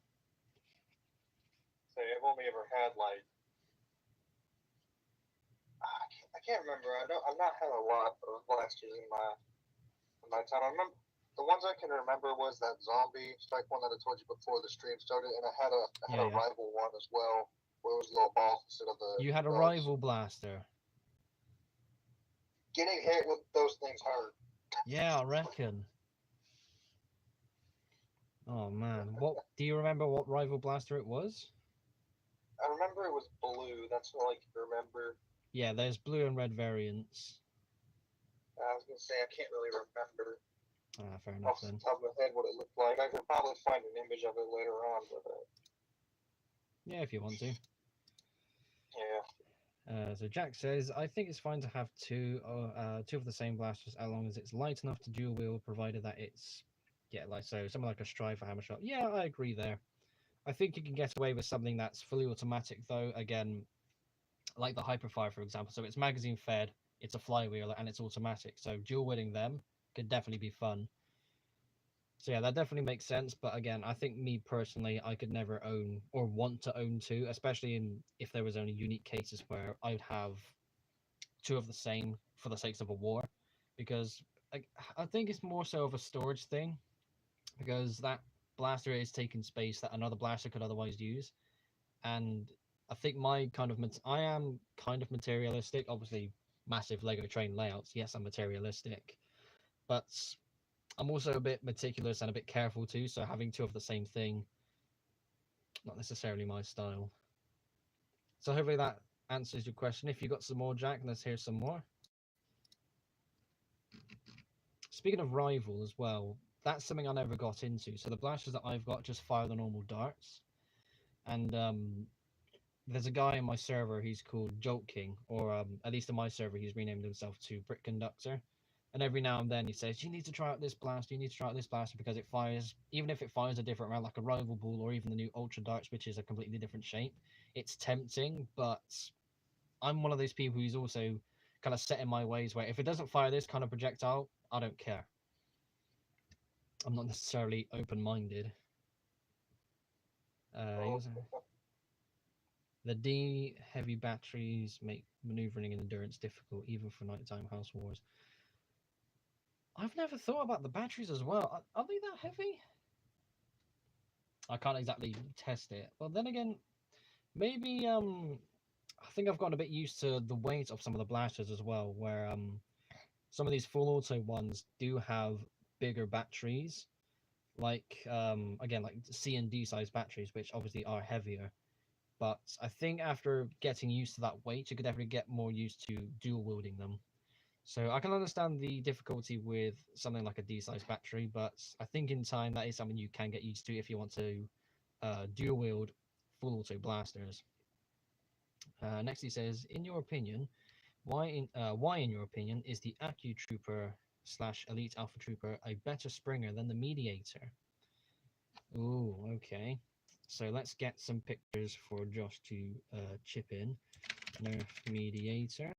Say, I've only ever had like, I can't remember. I've not had a lot of blasters in my time. I remember the ones I can remember was that zombie strike one that I told you before the stream started, and I had a rival one as well, where it was a little ball instead of the. You had a rival blaster. Getting hit with those things hurt. Yeah, I reckon. Oh man, what do you remember? What rival blaster it was? I remember it was blue. That's all I can remember. Yeah, there's blue and red variants. I was gonna say I can't really remember. Ah, fair enough then. Off the top of my head, what it looked like. I could probably find an image of it later on, but. Yeah, if you want to. Yeah. So Jack says, I think it's fine to have two of the same blasters as long as it's light enough to dual wield, provided that it's like something like a Strive or Hammer Shot. Yeah, I agree there. I think you can get away with something that's fully automatic though. Again, like the Hyperfire, for example. So it's magazine fed, it's a flywheel, and it's automatic. So dual wielding them could definitely be fun. So yeah, that definitely makes sense. But again, I think me personally, I could never own or want to own two, especially if there was only unique cases where I'd have two of the same for the sakes of a war. Because I think it's more so of a storage thing because that blaster is taking space that another blaster could otherwise use, and I think my kind of I am kind of materialistic. Obviously, massive Lego train layouts. Yes, I'm materialistic, but I'm also a bit meticulous and a bit careful too. So having two of the same thing, not necessarily my style. So hopefully that answers your question. If you got some more, Jack, let's hear some more. Speaking of rival as well, that's something I never got into. So the blasters that I've got just fire the normal darts, and there's a guy in my server. He's called Jolt King, or at least in my server, he's renamed himself to Brick Conductor. And every now and then he says, "You need to try out this blaster. You need to try out this blaster because it fires, even if it fires a different round, like a rival ball or even the new Ultra Darts, which is a completely different shape. It's tempting, but I'm one of those people who's also kind of set in my ways where if it doesn't fire this kind of projectile, I don't care. I'm not necessarily open-minded. The D heavy batteries make maneuvering and endurance difficult, even for nighttime house wars. I've never thought about the batteries as well. Are they that heavy? I can't exactly test it. But then again, maybe I think I've gotten a bit used to the weight of some of the blasters as well, where some of these full auto ones do have bigger batteries, like again like C and D size batteries, which obviously are heavier. But I think after getting used to that weight, you could definitely get more used to dual wielding them. So I can understand the difficulty with something like a D-size battery, but I think in time that is something you can get used to if you want to dual wield full auto blasters. Next he says, in your opinion, why in your opinion is the Accu Trooper / Elite Alpha Trooper a better Springer than the Mediator? Ooh, okay. So let's get some pictures for Josh to chip in. Nerf Mediator.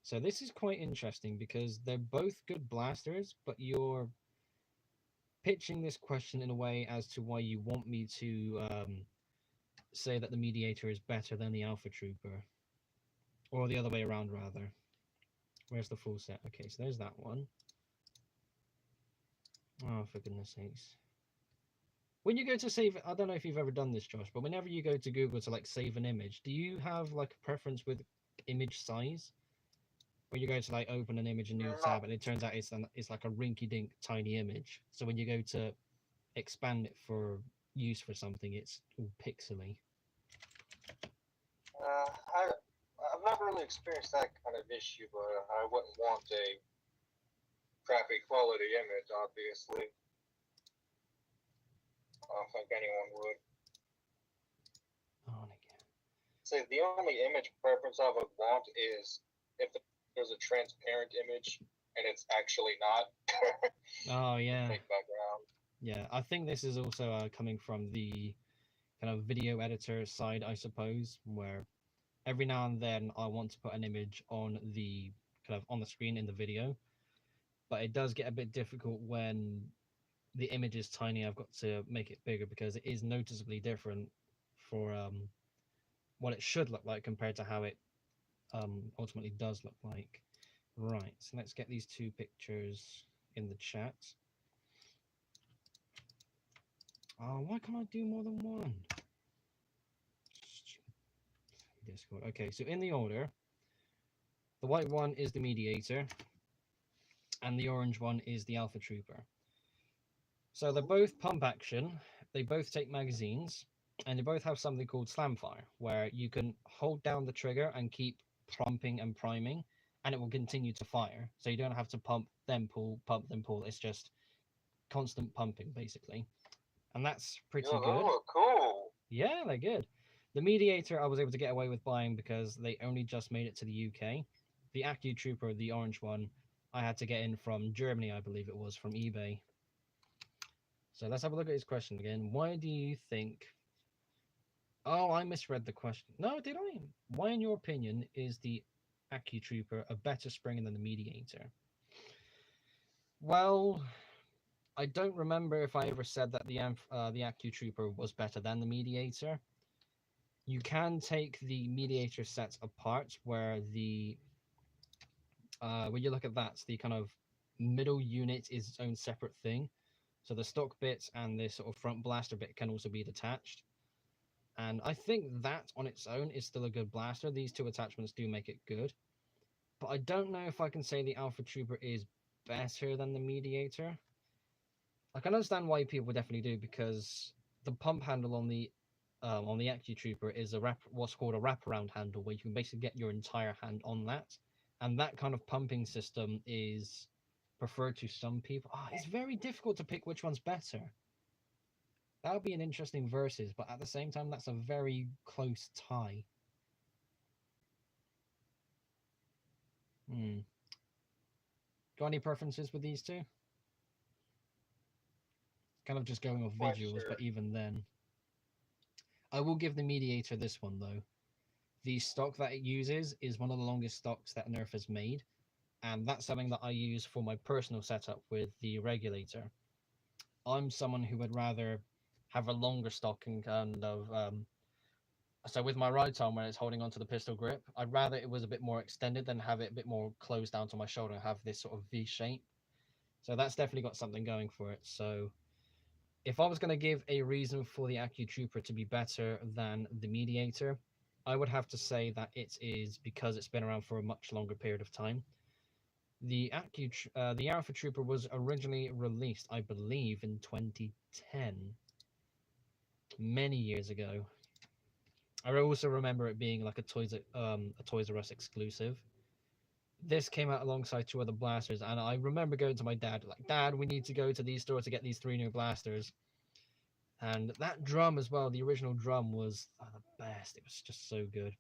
So this is quite interesting because they're both good blasters, but you're pitching this question in a way as to why you want me to say that the Mediator is better than the Alpha Trooper. Or the other way around, rather. Where's the full set? Okay, so there's that one. Oh, for goodness sakes. When you go to save, I don't know if you've ever done this, Josh, but whenever you go to Google to like save an image, do you have like a preference with image size? Where you go to like open an image in a new tab and it turns out it's like a rinky-dink tiny image. So when you go to expand it for use for something, it's all pixely. I've never really experienced that kind of issue, but I wouldn't want a crappy quality image, obviously. I don't think anyone would. On again. So the only image preference I would want is if there's a transparent image and it's actually not. Oh yeah. Fake background. Yeah, I think this is also coming from the kind of video editor side, I suppose, where every now and then I want to put an image on the kind of on the screen in the video, but it does get a bit difficult when the image is tiny. I've got to make it bigger because it is noticeably different for what it should look like compared to how it ultimately does look like. Right, so let's get these two pictures in the chat. Oh, why can't I do more than one? Discord. Okay, so in the order, the white one is the Mediator, and the orange one is the Alpha Trooper. So they're both pump action, they both take magazines, and they both have something called Slamfire, where you can hold down the trigger and keep pumping and priming, and it will continue to fire. So you don't have to pump, then pull, pump, then pull. It's just constant pumping, basically. And that's pretty good. Oh, cool. Yeah, they're good. The Mediator I was able to get away with buying because they only just made it to the UK. The Accu Trooper, the orange one, I had to get in from Germany, I believe it was, from eBay. So let's have a look at his question again. Why do you think... Oh, I misread the question. No, did I? Why, in your opinion, is the Accu Trooper a better Springer than the Mediator? Well, I don't remember if I ever said that the Accu Trooper was better than the Mediator. You can take the Mediator sets apart, where the when you look at that, the kind of middle unit is its own separate thing. So the stock bits and this sort of front blaster bit can also be detached. And I think that on its own is still a good blaster. These two attachments do make it good. But I don't know if I can say the Alpha Trooper is better than the Mediator. I can understand why people definitely do, because the pump handle on the Accu Trooper is what's called a wraparound handle, where you can basically get your entire hand on that, and that kind of pumping system is preferred to some people. It's very difficult to pick which one's better. That would be an interesting versus, but at the same time, that's a very close tie. Got any preferences with these two? Kind of just going off visuals, but even then. I will give the Mediator this one, though. The stock that it uses is one of the longest stocks that Nerf has made, and that's something that I use for my personal setup with the regulator. I'm someone who would rather have a longer stock and kind of... so with my right arm, when it's holding onto the pistol grip, I'd rather it was a bit more extended than have it a bit more closed down to my shoulder and have this sort of V shape. So that's definitely got something going for it. So if I was going to give a reason for the Accu Trooper to be better than the Mediator, I would have to say that it is because it's been around for a much longer period of time. The Alpha Trooper was originally released, I believe, in 2010, many years ago. I also remember it being like a Toys R Us exclusive. This came out alongside two other blasters, and I remember going to my dad, like, Dad, we need to go to these stores to get these 3 new blasters. And that drum as well, the original drum was the best. It was just so good.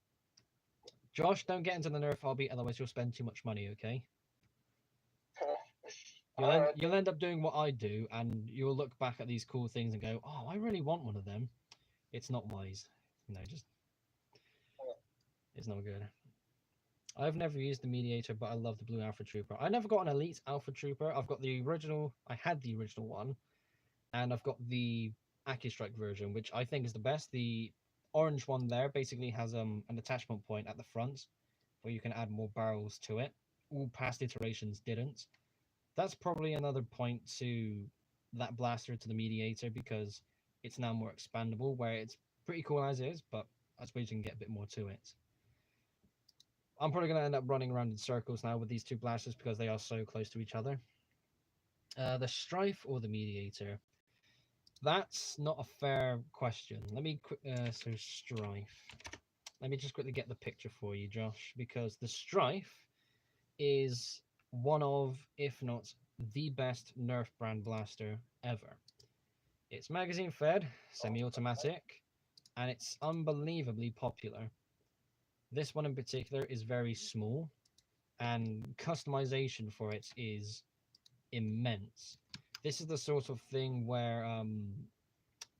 Josh, don't get into the Nerf hobby, otherwise you'll spend too much money, okay? You'll end up doing what I do, and you'll look back at these cool things and go, oh, I really want one of them. It's not wise. It's not good. I've never used the Mediator, but I love the blue Alpha Trooper. I never got an Elite Alpha Trooper. I've got the original. I had the original one, and I've got the AccuStrike version, which I think is the best. The orange one there basically has an attachment point at the front where you can add more barrels to it. All past iterations didn't. That's probably another point to that blaster to the Mediator, because it's now more expandable, where it's pretty cool as is, but I suppose you can get a bit more to it. I'm probably going to end up running around in circles now with these two blasters because they are so close to each other. The Strife or the Mediator? That's not a fair question. Let me so Strife. Let me just quickly get the picture for you, Josh, because the Strife is one of, if not the best Nerf brand blaster ever. It's magazine fed, semi-automatic, and it's unbelievably popular. This one in particular is very small, and customization for it is immense. This is the sort of thing where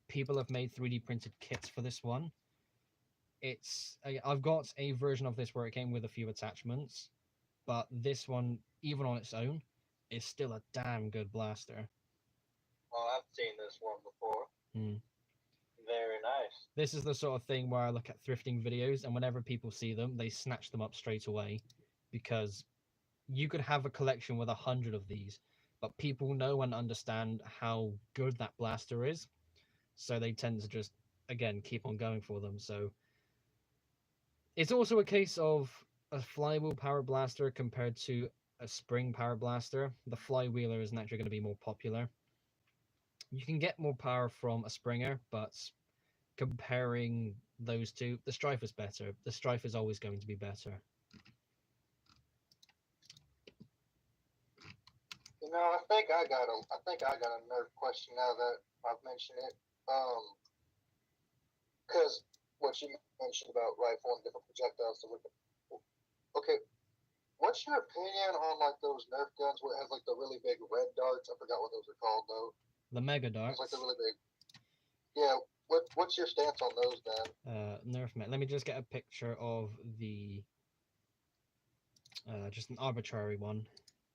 people have made 3D printed kits for this one. I've got a version of this where it came with a few attachments, but this one, even on its own, is still a damn good blaster. Oh, I've seen this one before. Very nice. This is the sort of thing where I look at thrifting videos, and whenever people see them, they snatch them up straight away, because you could have a collection with 100 of these, but people know and understand how good that blaster is, so they tend to just, again, keep on going for them. So it's also a case of a flywheel power blaster compared to a spring power blaster. The flywheeler is naturally going to be more popular. You can get more power from a Springer, but comparing those two, the Strife is better. The Strife is always going to be better. You know, I think I got a Nerf question now that I've mentioned it. Because what you mentioned about rifle and different projectiles. Okay, what's your opinion on like those Nerf guns where it has like the really big red darts? I forgot what those are called though. The Mega Darts. It's like the really big. Yeah. What's your stance on those then? Nerf Met. Let me just get a picture of the just an arbitrary one,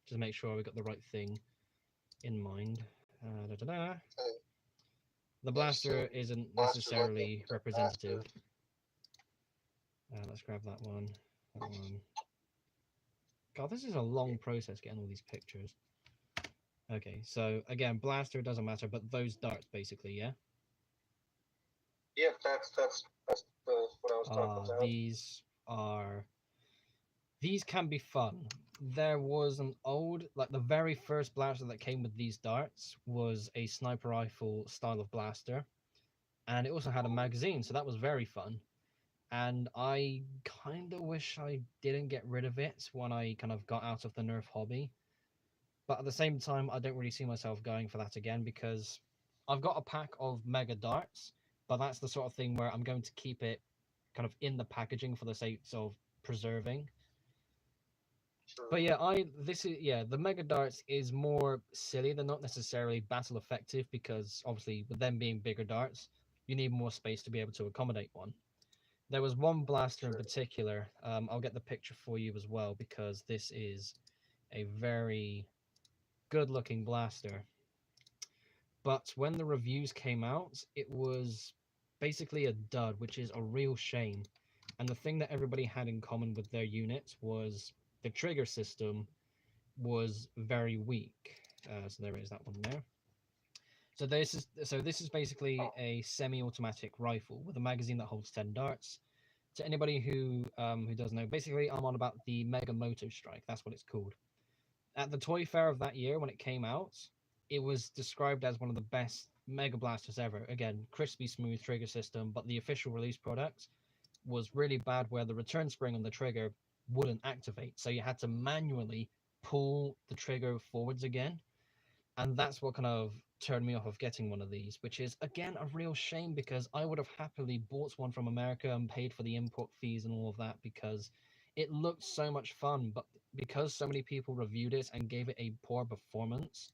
just make sure we got the right thing in mind. The blaster isn't necessarily representative. Let's grab that one. That one. God, this is a long process getting all these pictures. Okay, so again, blaster doesn't matter, but those darts basically, yeah? Yeah, that's what I was talking about. These can be fun. There was an old, like the very first blaster that came with these darts was a sniper rifle style of blaster, and it also had a magazine, so that was very fun. And I kind of wish I didn't get rid of it when I kind of got out of the Nerf hobby. But at the same time, I don't really see myself going for that again because I've got a pack of mega darts, but that's the sort of thing where I'm going to keep it kind of in the packaging for the sake of preserving. But yeah, the mega darts is more silly. They're not necessarily battle effective because obviously with them being bigger darts, you need more space to be able to accommodate one. There was one blaster in particular. I'll get the picture for you as well because this is a very good looking blaster. But when the reviews came out, it was basically a dud, which is a real shame. And the thing that everybody had in common with their units was the trigger system was very weak. So there is that one there. So this is basically a semi-automatic rifle with a magazine that holds 10 darts. To anybody who doesn't know, basically I'm on about the Mega Moto Strike. That's what it's called. At the Toy Fair of that year when it came out, it was described as one of the best Mega Blasters ever. Again, crispy smooth trigger system, but the official release product was really bad where the return spring on the trigger wouldn't activate. So you had to manually pull the trigger forwards again. And that's what kind of turned me off of getting one of these, which is again a real shame because I would have happily bought one from America and paid for the import fees and all of that because it looked so much fun. But because so many people reviewed it and gave it a poor performance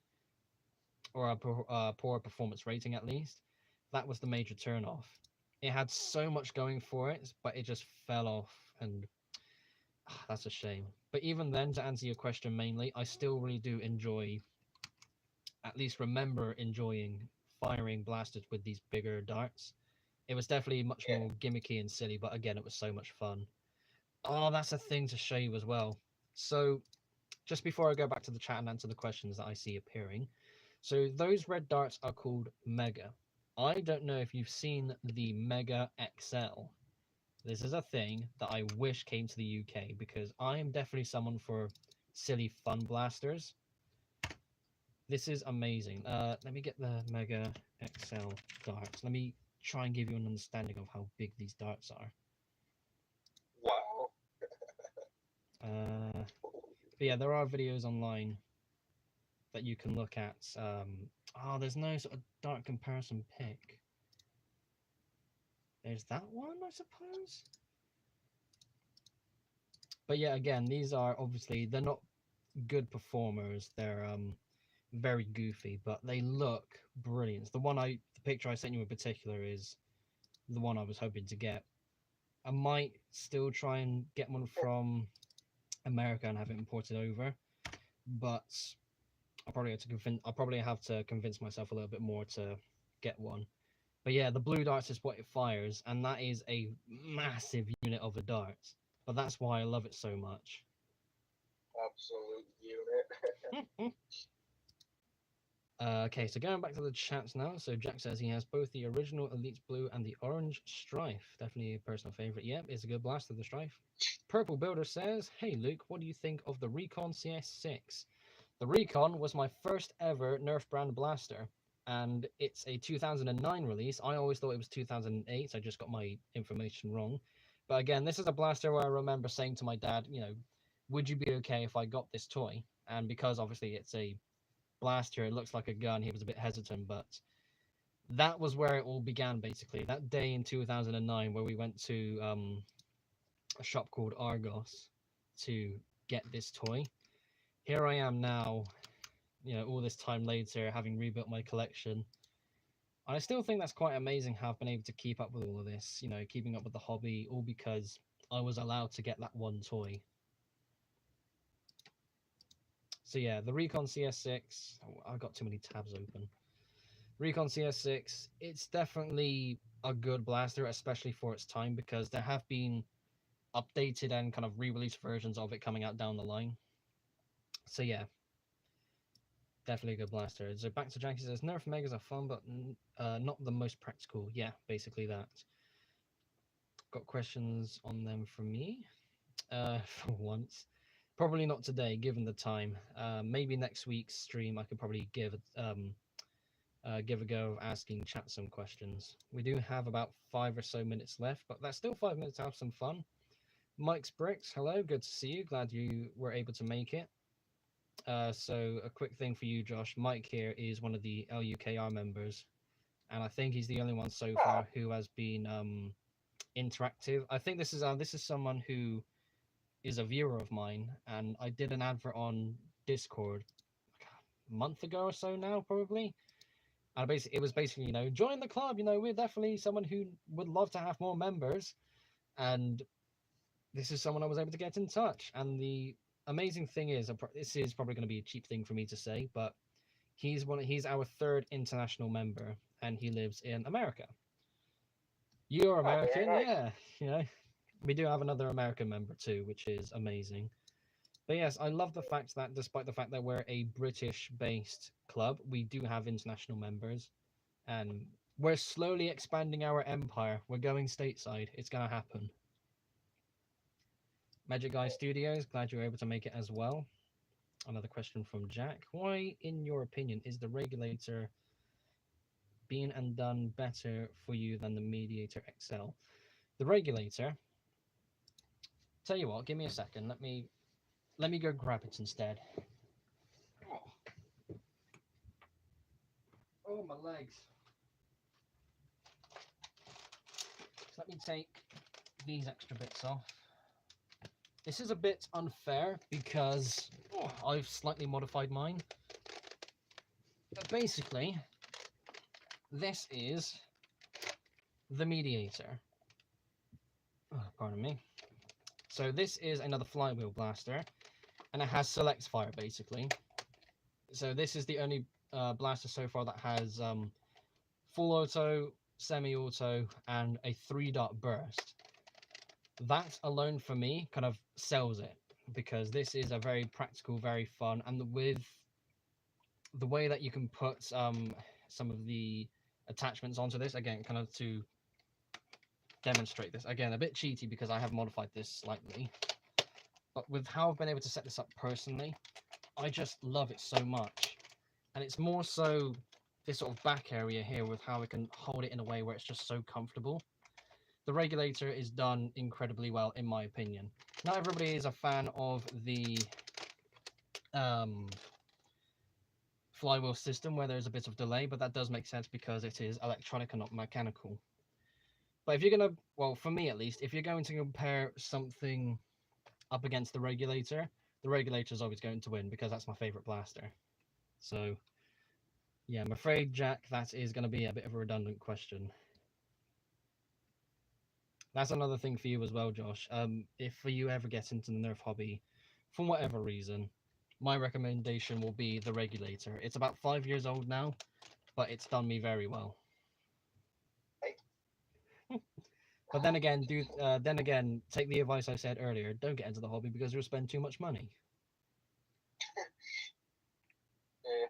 or a poor performance rating at least, that was the major turn off. It had so much going for it, but it just fell off, and that's a shame. But even then, to answer your question mainly, I still really do enjoy, at least remember enjoying firing blasters with these bigger darts. It was definitely much more gimmicky and silly, but again, it was so much fun. Oh, that's a thing to show you as well. So, just before I go back to the chat and answer the questions that I see appearing, so those red darts are called Mega. I don't know if you've seen the Mega XL. This is a thing that I wish came to the UK because I am definitely someone for silly fun blasters. This is amazing. Let me get the Mega XL darts. Let me try and give you an understanding of how big these darts are. Wow. But yeah, there are videos online that you can look at. There's no sort of dart comparison pic. There's that one, I suppose. But yeah, again, these are obviously they're not good performers. They're very goofy, but they look brilliant. The picture I sent you in particular is the one I was hoping to get. I might still try and get one from America and have it imported over, but I'll probably have to convince myself a little bit more to get one. But yeah, the blue darts is what it fires, and that is a massive unit of a dart. But that's why I love it so much. Absolute unit. Okay, so going back to the chats now. So Jack says he has both the original Elite Blue and the Orange Strife. Definitely a personal favorite. Yep, it's a good blast of the Strife. Purple Builder says, hey Luke, what do you think of the Recon Cs6? The Recon was my first ever Nerf brand blaster, and it's a 2009 release. I always thought it was 2008. I just got my information wrong. But again, this is a blaster where I remember saying to my dad, would you be okay if I got this toy? And because obviously it's a blaster, it looks like a gun, he was a bit hesitant, but that was where it all began basically. That day in 2009 where we went to a shop called Argos to get this toy. Here I am now, all this time later, having rebuilt my collection. I still think that's quite amazing how I've been able to keep up with all of this, keeping up with the hobby, all because I was allowed to get that one toy. So yeah, the Recon CS6, I've got too many tabs open. Recon CS6, it's definitely a good blaster, especially for its time, because there have been updated and kind of re-released versions of it coming out down the line. So yeah, definitely a good blaster. So back to Jack, he says Nerf Megas are fun, but not the most practical. Yeah, basically that. Got questions on them from me. For once. Probably not today, given the time. Maybe next week's stream, I could probably give a go of asking chat some questions. We do have about 5 or so minutes left, but that's still 5 minutes to have some fun. Mike's Bricks, hello, good to see you. Glad you were able to make it. So a quick thing for you, Josh. Mike here is one of the LUKR members, and I think he's the only one so far who has been interactive. I think this is someone who is a viewer of mine, and I did an advert on Discord a month ago or so now, probably. And it was basically, join the club. We're definitely someone who would love to have more members, and this is someone I was able to get in touch. And the amazing thing is, this is probably going to be a cheap thing for me to say, but he's our third international member, and he lives in America. You're American, nice. yeah. We do have another American member too, which is amazing. But yes, I love the fact that despite the fact that we're a British-based club, we do have international members, and we're slowly expanding our empire. We're going stateside. It's going to happen. Magic Guy Studios, glad you were able to make it as well. Another question from Jack. Why, in your opinion, is the regulator been and done better for you than the Mediator XL? The regulator, tell you what, give me a second. Let me go grab it instead. Oh, my legs. So let me take these extra bits off. This is a bit unfair because I've slightly modified mine. But basically, this is the Mediator. Oh, pardon me. So this is another flywheel blaster, and it has select fire basically. So this is the only blaster so far that has full auto, semi-auto, and a 3-dot burst. That alone for me kind of sells it, because this is a very practical, very fun, and with the way that you can put some of the attachments onto this, again, kind of to demonstrate this, again, a bit cheaty because I have modified this slightly, but with how I've been able to set this up personally, I just love it so much. And it's more so this sort of back area here with how we can hold it in a way where it's just so comfortable. The regulator is done incredibly well, in my opinion. Not everybody is a fan of the flywheel system where there's a bit of delay, but that does make sense because it is electronic and not mechanical. But if you're going to, well, for me at least, if you're going to compare something up against the regulator is always going to win because that's my favorite blaster. So, yeah, I'm afraid, Jack, that is going to be a bit of a redundant question. That's another thing for you as well, Josh. If you ever get into the Nerf hobby, for whatever reason, my recommendation will be the regulator. It's about 5 years old now, but it's done me very well. But then again, take the advice I said earlier. Don't get into the hobby because you'll spend too much money. Yeah.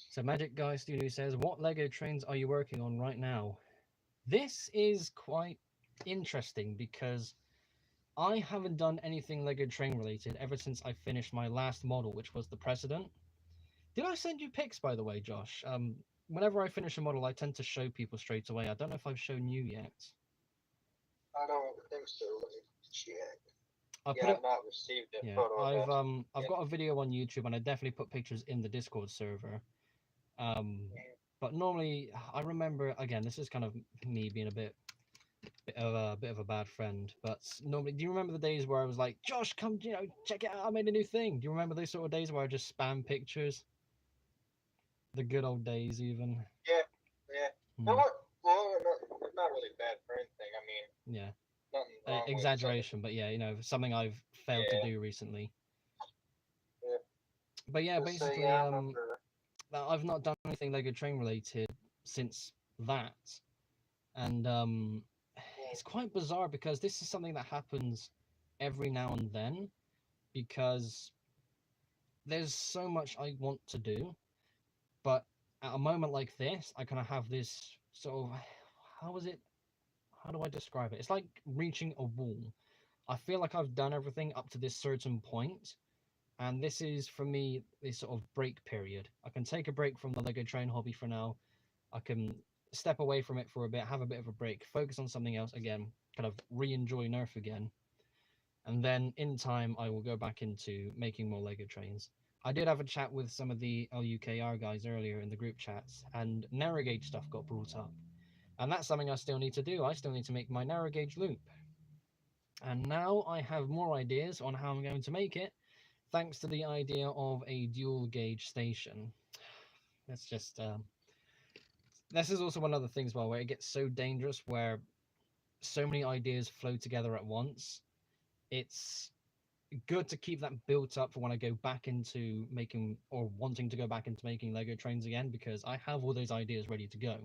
So Magic Guy Studio says, what Lego trains are you working on right now? This is quite interesting because I haven't done anything Lego train related ever since I finished my last model, which was the President. Did I send you pics, by the way, Josh? Whenever I finish a model, I tend to show people straight away. I don't know if I've shown you yet. I don't think so. Let me check. I've not received it. Yeah, I've got a video on YouTube, and I definitely put pictures in the Discord server. But normally, I remember, again, this is kind of me being a bit of a bad friend. But normally, do you remember the days where I was like, Josh, come, check it out, I made a new thing? Do you remember those sort of days where I just spam pictures? The good old days, even. Yeah. Well, not really bad for anything. I mean, yeah. Nothing exaggeration, but yeah, something I've failed to do recently. Yeah. But yeah, basically, I've not done anything Lego Train related since that, and it's quite bizarre because this is something that happens every now and then, because there's so much I want to do, but at a moment like this, I kind of have this sort of, how is it? How do I describe it? It's like reaching a wall. I feel like I've done everything up to this certain point, and this is for me this sort of break period. I can take a break from the Lego train hobby for now. I can step away from it for a bit, have a bit of a break, focus on something else again, kind of re-enjoy Nerf again, and then in time I will go back into making more Lego trains. I did have a chat with some of the LUKR guys earlier in the group chats, and narrow gauge stuff got brought up, and that's something I still need to do. I still need to make my narrow gauge loop, and now I have more ideas on how I'm going to make it, thanks to the idea of a dual gauge station. That's just this is also one of the things, well, where it gets so dangerous, where so many ideas flow together at once. It's good to keep that built up for when I go back into making, or wanting to go back into making Lego trains again, because I have all those ideas ready to go.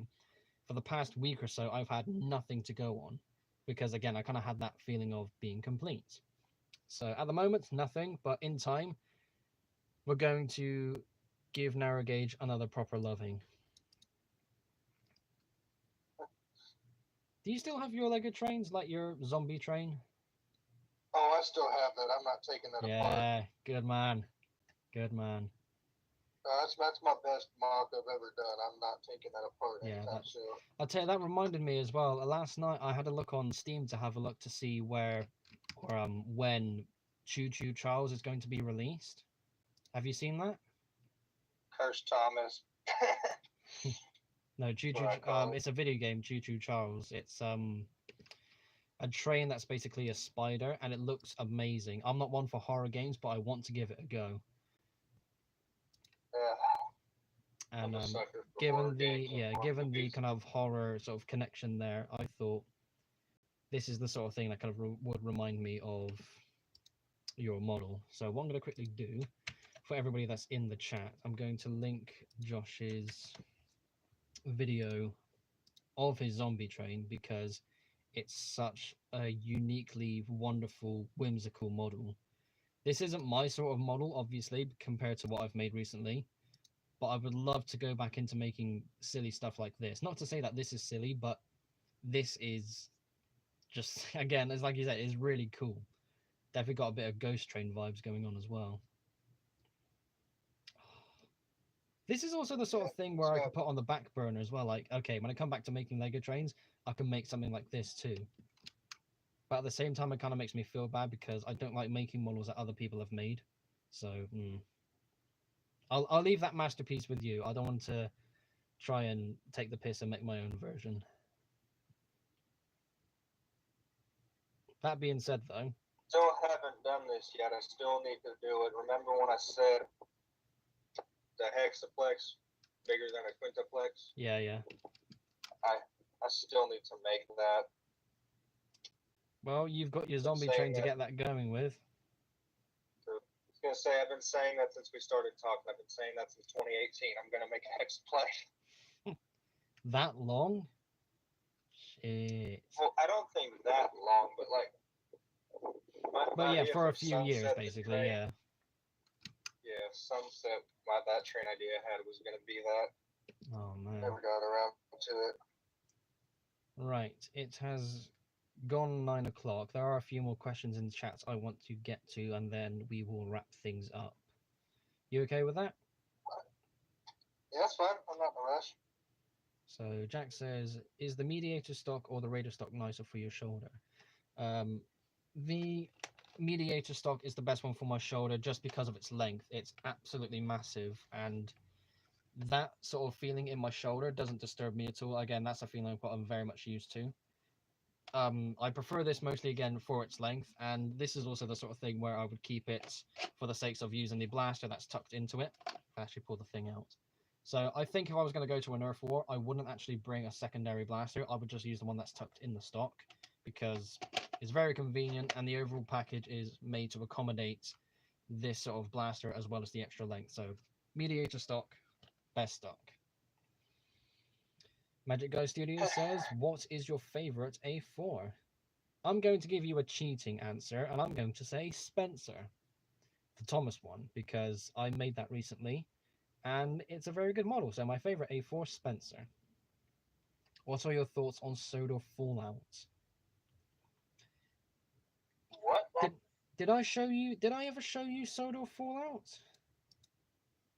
For the past week or so, I've had nothing to go on, because again, I kind of had that feeling of being complete. So at the moment, nothing, but in time, we're going to give narrow gauge another proper loving. Do you still have your Lego trains, like your zombie train? Oh, I still have that. I'm not taking that apart. Yeah, good man. Good man. That's my best mock I've ever done. I'm not taking that apart Yeah, anytime soon. I'll tell you, that reminded me as well. Last night I had a look on Steam to have a look to see where, or when Choo Choo Charles is going to be released. Have you seen that? Curse Thomas. No, Choo Choo. It's a video game, Choo Choo Charles. It's a train that's basically a spider, and it looks amazing. I'm not one for horror games, but I want to give it a go. Yeah. And given the kind of horror sort of connection there, I thought this is the sort of thing that kind of would remind me of your model. So what I'm going to quickly do for everybody that's in the chat, I'm going to link Josh's video of his zombie train, because it's such a uniquely wonderful, whimsical model. This isn't my sort of model, obviously, compared to what I've made recently, but I would love to go back into making silly stuff like this. Not to say that this is silly, but this is just, again, it's like you said, it's really cool. Definitely got a bit of Ghost Train vibes going on as well. This is also the sort of thing where I can put on the back burner as well. Like, okay, when I come back to making Lego trains, I can make something like this too. But at the same time, it kind of makes me feel bad because I don't like making models that other people have made. So, I'll leave that masterpiece with you. I don't want to try and take the piss and make my own version. That being said, though, still haven't done this yet. I still need to do it. Remember when I said the hexaplex bigger than a quintuplex? Yeah. I still need to make that. Well, you've got your zombie train to get that going with. I was going to say, I've been saying that since we started talking. I've been saying that since 2018. I'm going to make a hexaplex. That long? Shit. Well, I don't think that long, but like... But yeah, for a few years, basically, yeah. Yeah, Sunset, that train idea I had was going to be that. Oh, man. Never got around to it. Right, it has gone 9 o'clock. There are a few more questions in the chats I want to get to, and then we will wrap things up. You okay with that? Yeah, that's fine. I'm not in a rush. So Jack says, is the mediator stock or the Raider stock nicer for your shoulder? The mediator stock is the best one for my shoulder just because of its length. It's absolutely massive, and that sort of feeling in my shoulder doesn't disturb me at all. Again, that's a feeling I'm very much used to. I prefer this mostly, again, for its length, and this is also the sort of thing where I would keep it for the sakes of using the blaster that's tucked into it. I actually pull the thing out. So I think if I was going to go to a Nerf war, I wouldn't actually bring a secondary blaster. I would just use the one that's tucked in the stock, because it's very convenient, and the overall package is made to accommodate this sort of blaster as well as the extra length. So mediator stock, best stock. Magic Guy Studio says, what is your favorite A4? I'm going to give you a cheating answer, and I'm going to say Spencer. the Thomas one because I made that recently, and it's a very good model. So my favorite A4 Spencer. What are your thoughts on Sodor Fallout? What? Did I show you? Did I ever show you Sodor Fallout?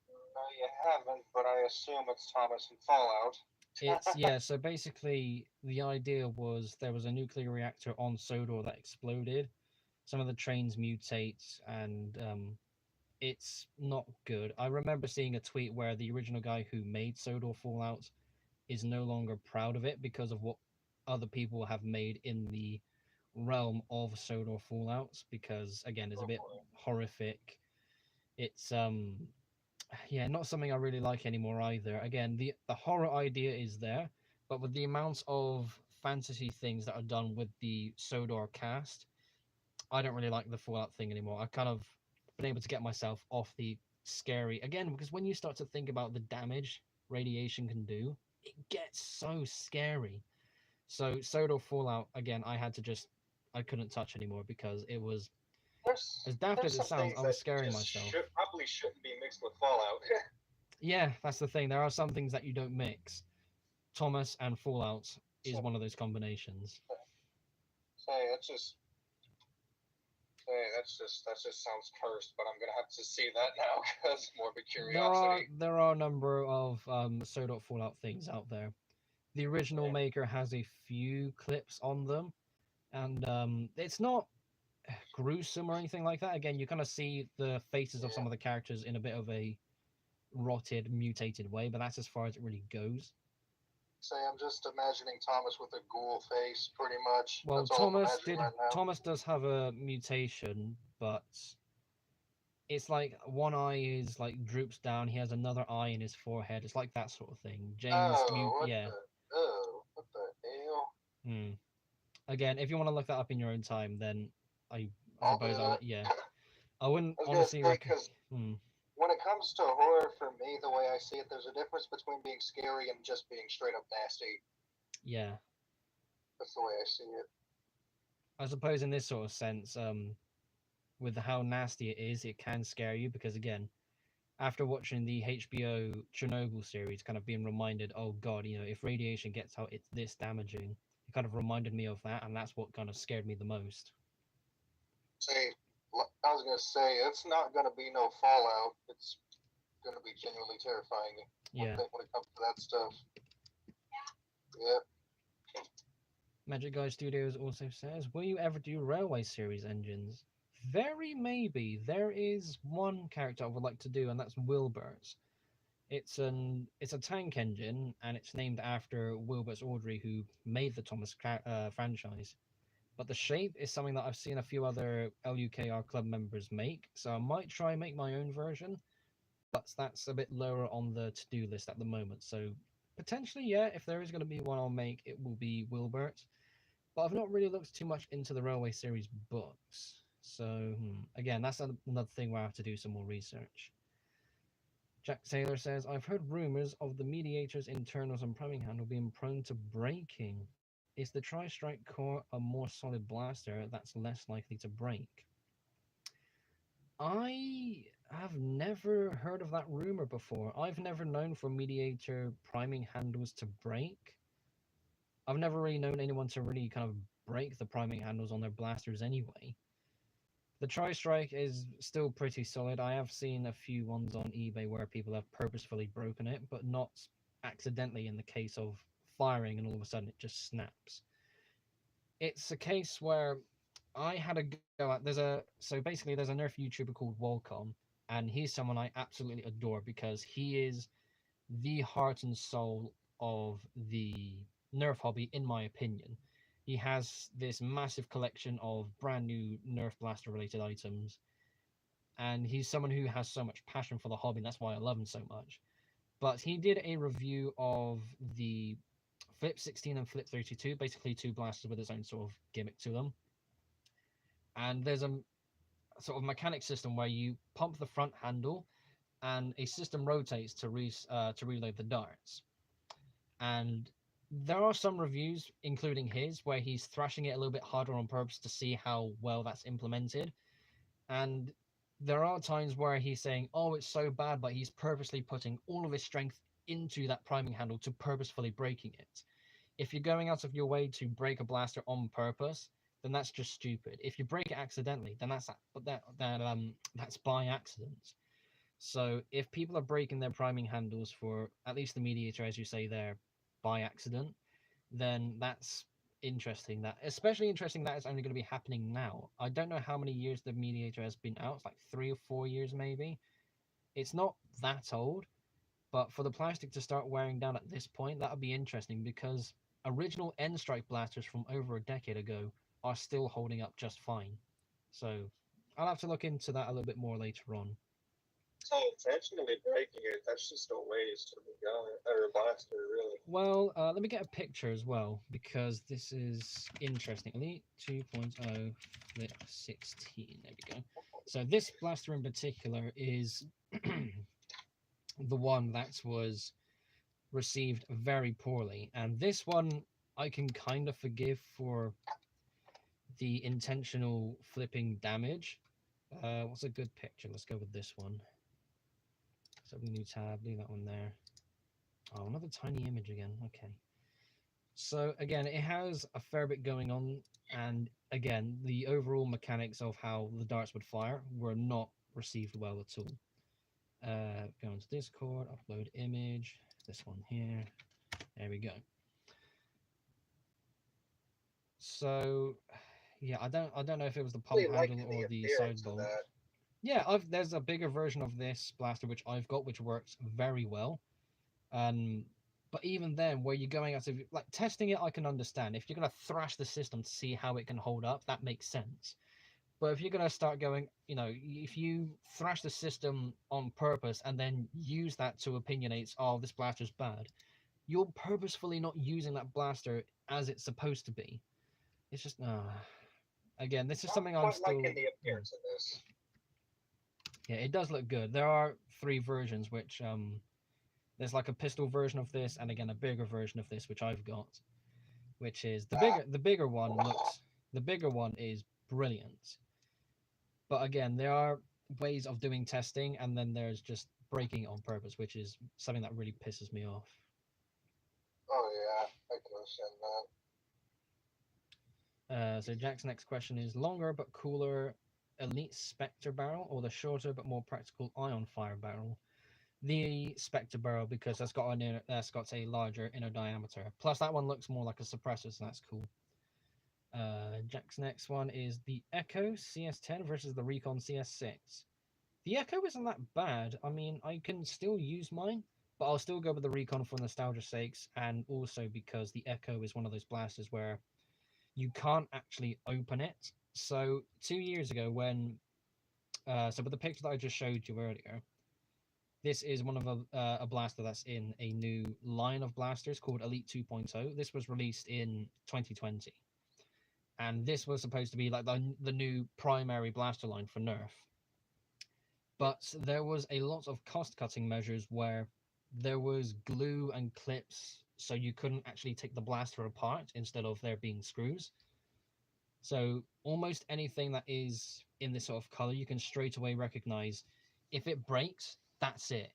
No, you haven't, but I assume it's Thomas and Fallout. It's yeah. So basically, the idea was there was a nuclear reactor on Sodor that exploded. Some of the trains mutate, and it's not good. I remember seeing a tweet where the original guy who made Sodor Fallout is no longer proud of it because of what other people have made in the realm of Sodor Fallouts. Because again, it's a bit horrific. It's yeah, not something I really like anymore either. Again, the horror idea is there, but with the amount of fantasy things that are done with the Sodor cast, I don't really like the Fallout thing anymore. I've kind of been able to get myself off the scary again because when you start to think about the damage radiation can do, it gets so scary. So Sodor Fallout again, I couldn't touch anymore because it was as daft There's as it some sounds. things I that was scaring just myself. probably shouldn't be mixed with Fallout. Yeah, that's the thing. There are some things that you don't mix. Thomas and Fallout is one of those combinations. Say, that just sounds cursed. But I'm gonna have to see that now because morbid curiosity. There are a number of Sodot Fallout things out there. The original maker has a few clips on them, and it's not gruesome or anything like that. Again, you kind of see the faces of some of the characters in a bit of a rotted, mutated way, but that's as far as it really goes. Say, I'm just imagining Thomas with a ghoul face, pretty much. Well, That's all I'm imagining right now. Thomas does have a mutation, but it's like one eye is like droops down. He has another eye in his forehead. It's like that sort of thing. James, yeah. What the hell? Hmm. Again, if you want to look that up in your own time, then I I'll suppose do I'll that. yeah. I wouldn't I was honestly gonna say, recommend. because when it comes to horror, for me, the way I see it, there's a difference between being scary and just being straight up nasty. Yeah. That's the way I see it. I suppose in this sort of sense, with how nasty it is, it can scare you because again, after watching the HBO Chernobyl series, kind of being reminded, oh god, you know, if radiation gets out, it's this damaging. It kind of reminded me of that, and that's what kind of scared me the most. Say, I was gonna say, it's not gonna be no Fallout. It's gonna be genuinely terrifying. Yeah. When it comes to that stuff. Yep. Magic Guy Studios also says, will you ever do Railway series engines? Very maybe. There is one character I would like to do, and that's Wilbert. It's a tank engine, and it's named after Wilbert Audrey, who made the Thomas franchise. But the shape is something that I've seen a few other LUKR club members make, so I might try and make my own version, but that's a bit lower on the to-do list at the moment. So potentially, yeah, if there is going to be one I'll make, it will be Wilbert. But I've not really looked too much into the Railway series books. So again, that's another thing where I have to do some more research. Jack Taylor says, I've heard rumors of the mediator's internals and priming handle being prone to breaking. Is the Tri-Strike core a more solid blaster that's less likely to break? I have never heard of that rumor before. I've never known for mediator priming handles to break. I've never really known anyone to really kind of break the priming handles on their blasters anyway. The Tri-Strike is still pretty solid. I have seen a few ones on eBay where people have purposefully broken it, but not accidentally in the case of firing and all of a sudden it just snaps. It's a case where I had a go at so basically there's a Nerf YouTuber called Walcom, and he's someone I absolutely adore because he is the heart and soul of the Nerf hobby, in my opinion. He has this massive collection of brand new Nerf blaster related items, and he's someone who has so much passion for the hobby, and that's why I love him so much. But he did a review of the Flip 16 and Flip 32, basically two blasters with its own sort of gimmick to them. And there's a sort of mechanic system where you pump the front handle and a system rotates to reload the darts. And there are some reviews, including his, where he's thrashing it a little bit harder on purpose to see how well that's implemented. And there are times where he's saying, oh, it's so bad, but he's purposely putting all of his strength into that priming handle to purposefully breaking it. If you're going out of your way to break a blaster on purpose, then that's just stupid. If you break it accidentally, then that's by accident. So if people are breaking their priming handles for at least the mediator, as you say there, by accident, then that's interesting. That especially interesting that it's only going to be happening now. I don't know how many years the mediator has been out. It's like 3 or 4 years maybe. It's not that old, but for the plastic to start wearing down at this point, that would be interesting because original end strike blasters from over a decade ago are still holding up just fine. So I'll have to look into that a little bit more later on. So intentionally breaking it, that's just a waste of a gun or a blaster, really. Well, let me get a picture as well because this is interesting. Elite 2.0 Flip 16. There we go. So this blaster in particular is the one that was received very poorly, and this one I can kind of forgive for the intentional flipping damage. What's a good picture? Let's go with this one. So new tab, leave that one there. Oh, another tiny image again. Okay. So again, it has a fair bit going on, and again, the overall mechanics of how the darts would fire were not received well at all. Go into Discord, upload image, this one here. There we go. So yeah, I don't know if it was the pump handle or the side bolt. Yeah, there's a bigger version of this blaster which I've got, which works very well. But even then, where you're going out of like testing it, I can understand. If you're gonna thrash the system to see how it can hold up, that makes sense. But if you're gonna start going, if you thrash the system on purpose and then use that to opinionate, oh, this blaster's bad, you're purposefully not using that blaster as it's supposed to be. It's just, again, this is something I'm still. Liking the appearance of this. Yeah, it does look good. There are 3 versions, which there's like a pistol version of this, and again a bigger version of this, which I've got, which is the bigger one looks. The bigger one is brilliant. But again, there are ways of doing testing, and then there's just breaking it on purpose, which is something that really pisses me off. Oh yeah, I can understand that. So Jack's next question is longer but cooler Elite Spectre barrel or the shorter but more practical Ion Fire barrel? The Spectre barrel, because that's got a larger inner diameter. Plus that one looks more like a suppressor, so that's cool. Jack's next one is the Echo Cs10 versus the Recon Cs6. The Echo isn't that bad. I mean, I can still use mine, but I'll still go with the Recon for nostalgia's sakes, and also because the Echo is one of those blasters where you can't actually open it. So 2 years ago when, with the picture that I just showed you earlier, this is one of a blaster that's in a new line of blasters called Elite 2.0. This was released in 2020. And this was supposed to be like the new primary blaster line for Nerf. But there was a lot of cost-cutting measures where there was glue and clips, so you couldn't actually take the blaster apart instead of there being screws. So almost anything that is in this sort of color, you can straight away recognize if it breaks, that's it.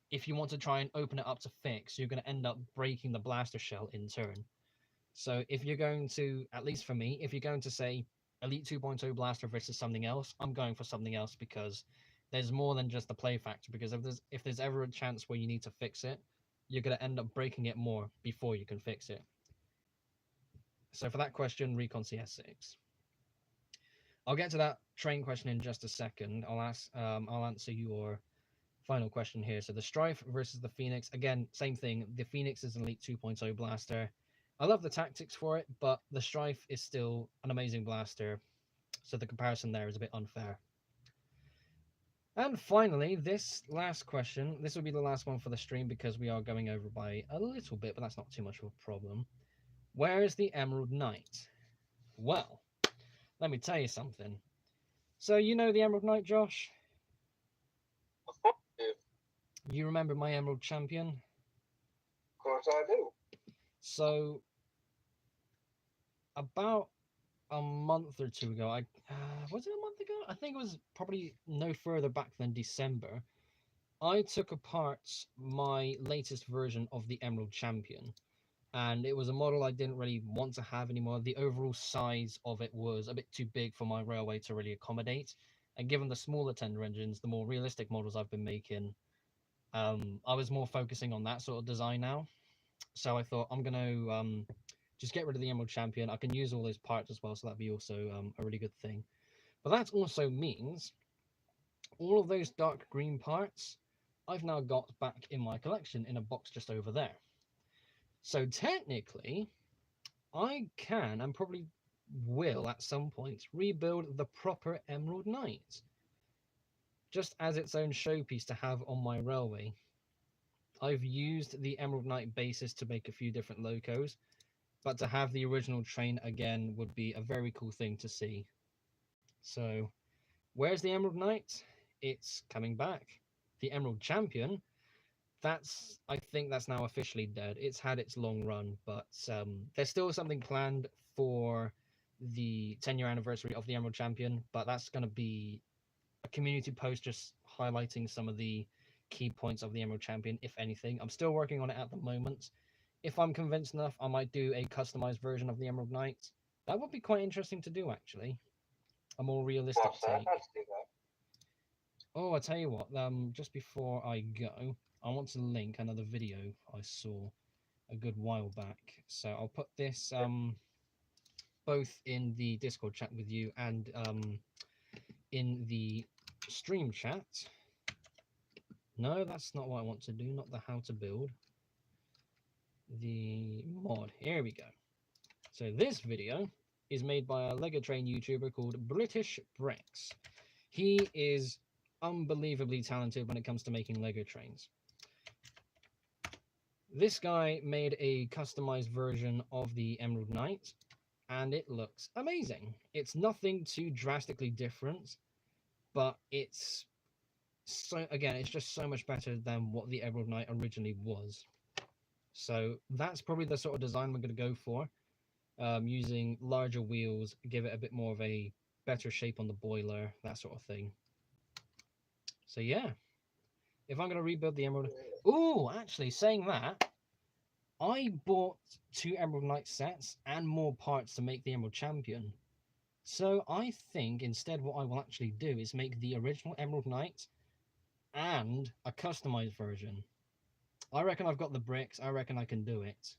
If you want to try and open it up to fix, you're going to end up breaking the blaster shell in turn. So if you're going to, at least for me, if you're going to say Elite 2.0 blaster versus something else, I'm going for something else because there's more than just the play factor. Because if there's ever a chance where you need to fix it, you're going to end up breaking it more before you can fix it. So for that question, Recon CS6. I'll get to that train question in just a second. I'll answer your final question here. So the Strife versus the Phoenix. Again, same thing. The Phoenix is an Elite 2.0 blaster. I love the tactics for it, but the Strife is still an amazing blaster. So the comparison there is a bit unfair. And finally, this last question. This will be the last one for the stream because we are going over by a little bit, but that's not too much of a problem. Where is the Emerald Knight? Well, let me tell you something. So you know the Emerald Knight, Josh? Of course I do. You remember my Emerald Champion? Of course I do. So about a month or two ago. Was it a month ago? I think it was probably no further back than December. I took apart my latest version of the Emerald Champion, and it was a model I didn't really want to have anymore. The overall size of it was a bit too big for my railway to really accommodate. And given the smaller tender engines, the more realistic models I've been making, I was more focusing on that sort of design now. So I thought I'm going to just get rid of the Emerald Champion. I can use all those parts as well, so that'd be also a really good thing. But that also means all of those dark green parts I've now got back in my collection in a box just over there. So technically, I can and probably will at some point rebuild the proper Emerald Knight, just as its own showpiece to have on my railway. I've used the Emerald Knight basis to make a few different locos, but to have the original train again would be a very cool thing to see. So, where's the Emerald Knight? It's coming back. The Emerald Champion, I think that's now officially dead. It's had its long run, but there's still something planned for the 10-year anniversary of the Emerald Champion, but that's going to be a community post just highlighting some of the key points of the Emerald Champion, if anything. I'm still working on it at the moment. If I'm convinced enough, I might do a customized version of the Emerald Knight. That would be quite interesting to do, actually. A more realistic take. Oh, I tell you what, just before I go, I want to link another video I saw a good while back. So I'll put this both in the Discord chat with you and in the stream chat. No, that's not what I want to do, not the how to build. The mod, here we go. So this video is made by a Lego Train YouTuber called British Bricks. He is unbelievably talented when it comes to making Lego trains. This guy made a customized version of the Emerald Knight, and it looks amazing. It's nothing too drastically different, but it's just so much better than what the Emerald Knight originally was. So that's probably the sort of design we're going to go for, using larger wheels, give it a bit more of a better shape on the boiler, that sort of thing. So yeah, if I'm going to rebuild the Emerald... Oh, actually, saying that, I bought 2 Emerald Knight sets and more parts to make the Emerald Champion. So I think instead what I will actually do is make the original Emerald Knight and a customized version. I reckon I've got the bricks. I reckon I can do it.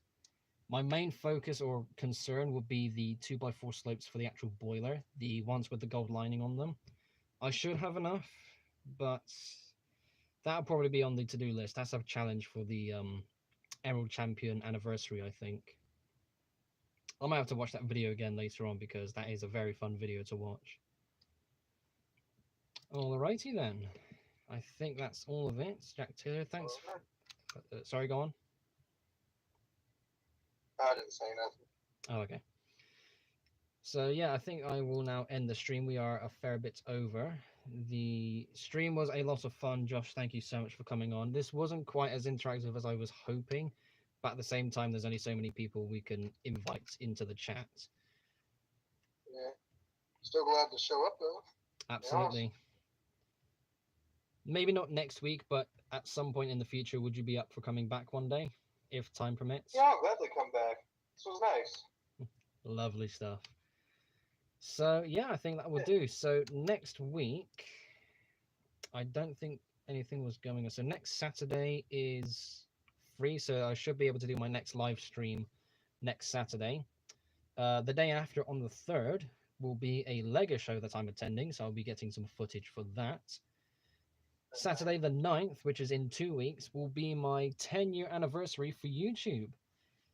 My main focus or concern would be the 2x4 slopes for the actual boiler, the ones with the gold lining on them. I should have enough, but that'll probably be on the to-do list. That's a challenge for the Emerald Champion anniversary, I think. I might have to watch that video again later on because that is a very fun video to watch. Alrighty then. I think that's all of it. Jack Taylor, thanks. Sorry, go on. I didn't say nothing. Oh, okay. So yeah, I think I will now end the stream. We are a fair bit over. The stream was a lot of fun. Josh, thank you so much for coming on. This wasn't quite as interactive as I was hoping, but at the same time, there's only so many people we can invite into the chat. Yeah. Still glad to show up, though. Absolutely. Yes. Maybe not next week, but at some point in the future, would you be up for coming back one day, if time permits? Yeah, I'll gladly come back. This was nice. Lovely stuff. So, yeah, I think that will do. So, next week, I don't think anything was going on. So, next Saturday is free, so I should be able to do my next live stream next Saturday. The day after, on the 3rd, will be a Lego show that I'm attending, so I'll be getting some footage for that. Saturday the 9th, which is in 2 weeks, will be my 10-year anniversary for YouTube.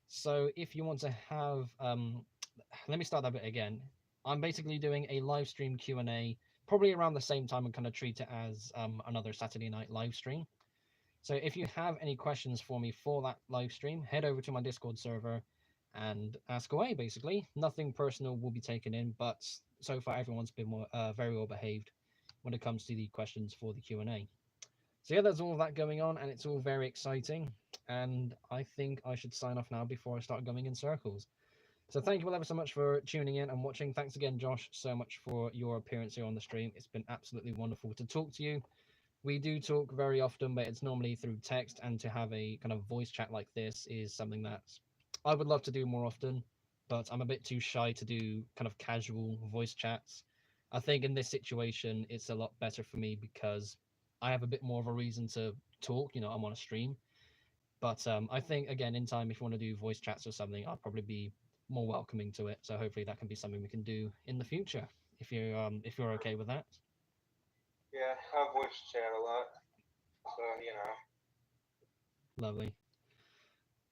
So if you want to have... let me start that bit again. I'm basically doing a live stream Q&A, probably around the same time, and kind of treat it as another Saturday night live stream. So if you have any questions for me for that live stream, head over to my Discord server and ask away, basically. Nothing personal will be taken in, but so far everyone's been very well behaved when it comes to the questions for the Q&A. So yeah, there's all of that going on, and it's all very exciting. And I think I should sign off now before I start going in circles. So thank you all ever so much for tuning in and watching. Thanks again, Josh, so much for your appearance here on the stream. It's been absolutely wonderful to talk to you. We do talk very often, but it's normally through text, and to have a kind of voice chat like this is something that I would love to do more often, but I'm a bit too shy to do kind of casual voice chats. I think in this situation, it's a lot better for me because I have a bit more of a reason to talk. You know, I'm on a stream. But I think, again, in time, if you want to do voice chats or something, I'll probably be more welcoming to it. So hopefully that can be something we can do in the future, if you're okay with that. Yeah, I voice chat a lot, so you know. Lovely.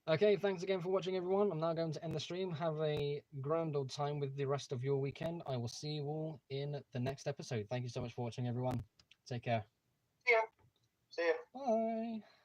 Okay, thanks again for watching, everyone. I'm now going to end the stream. Have a grand old time with the rest of your weekend. I will see you all in the next episode. Thank you so much for watching, everyone. Take care. See ya. See ya. Bye.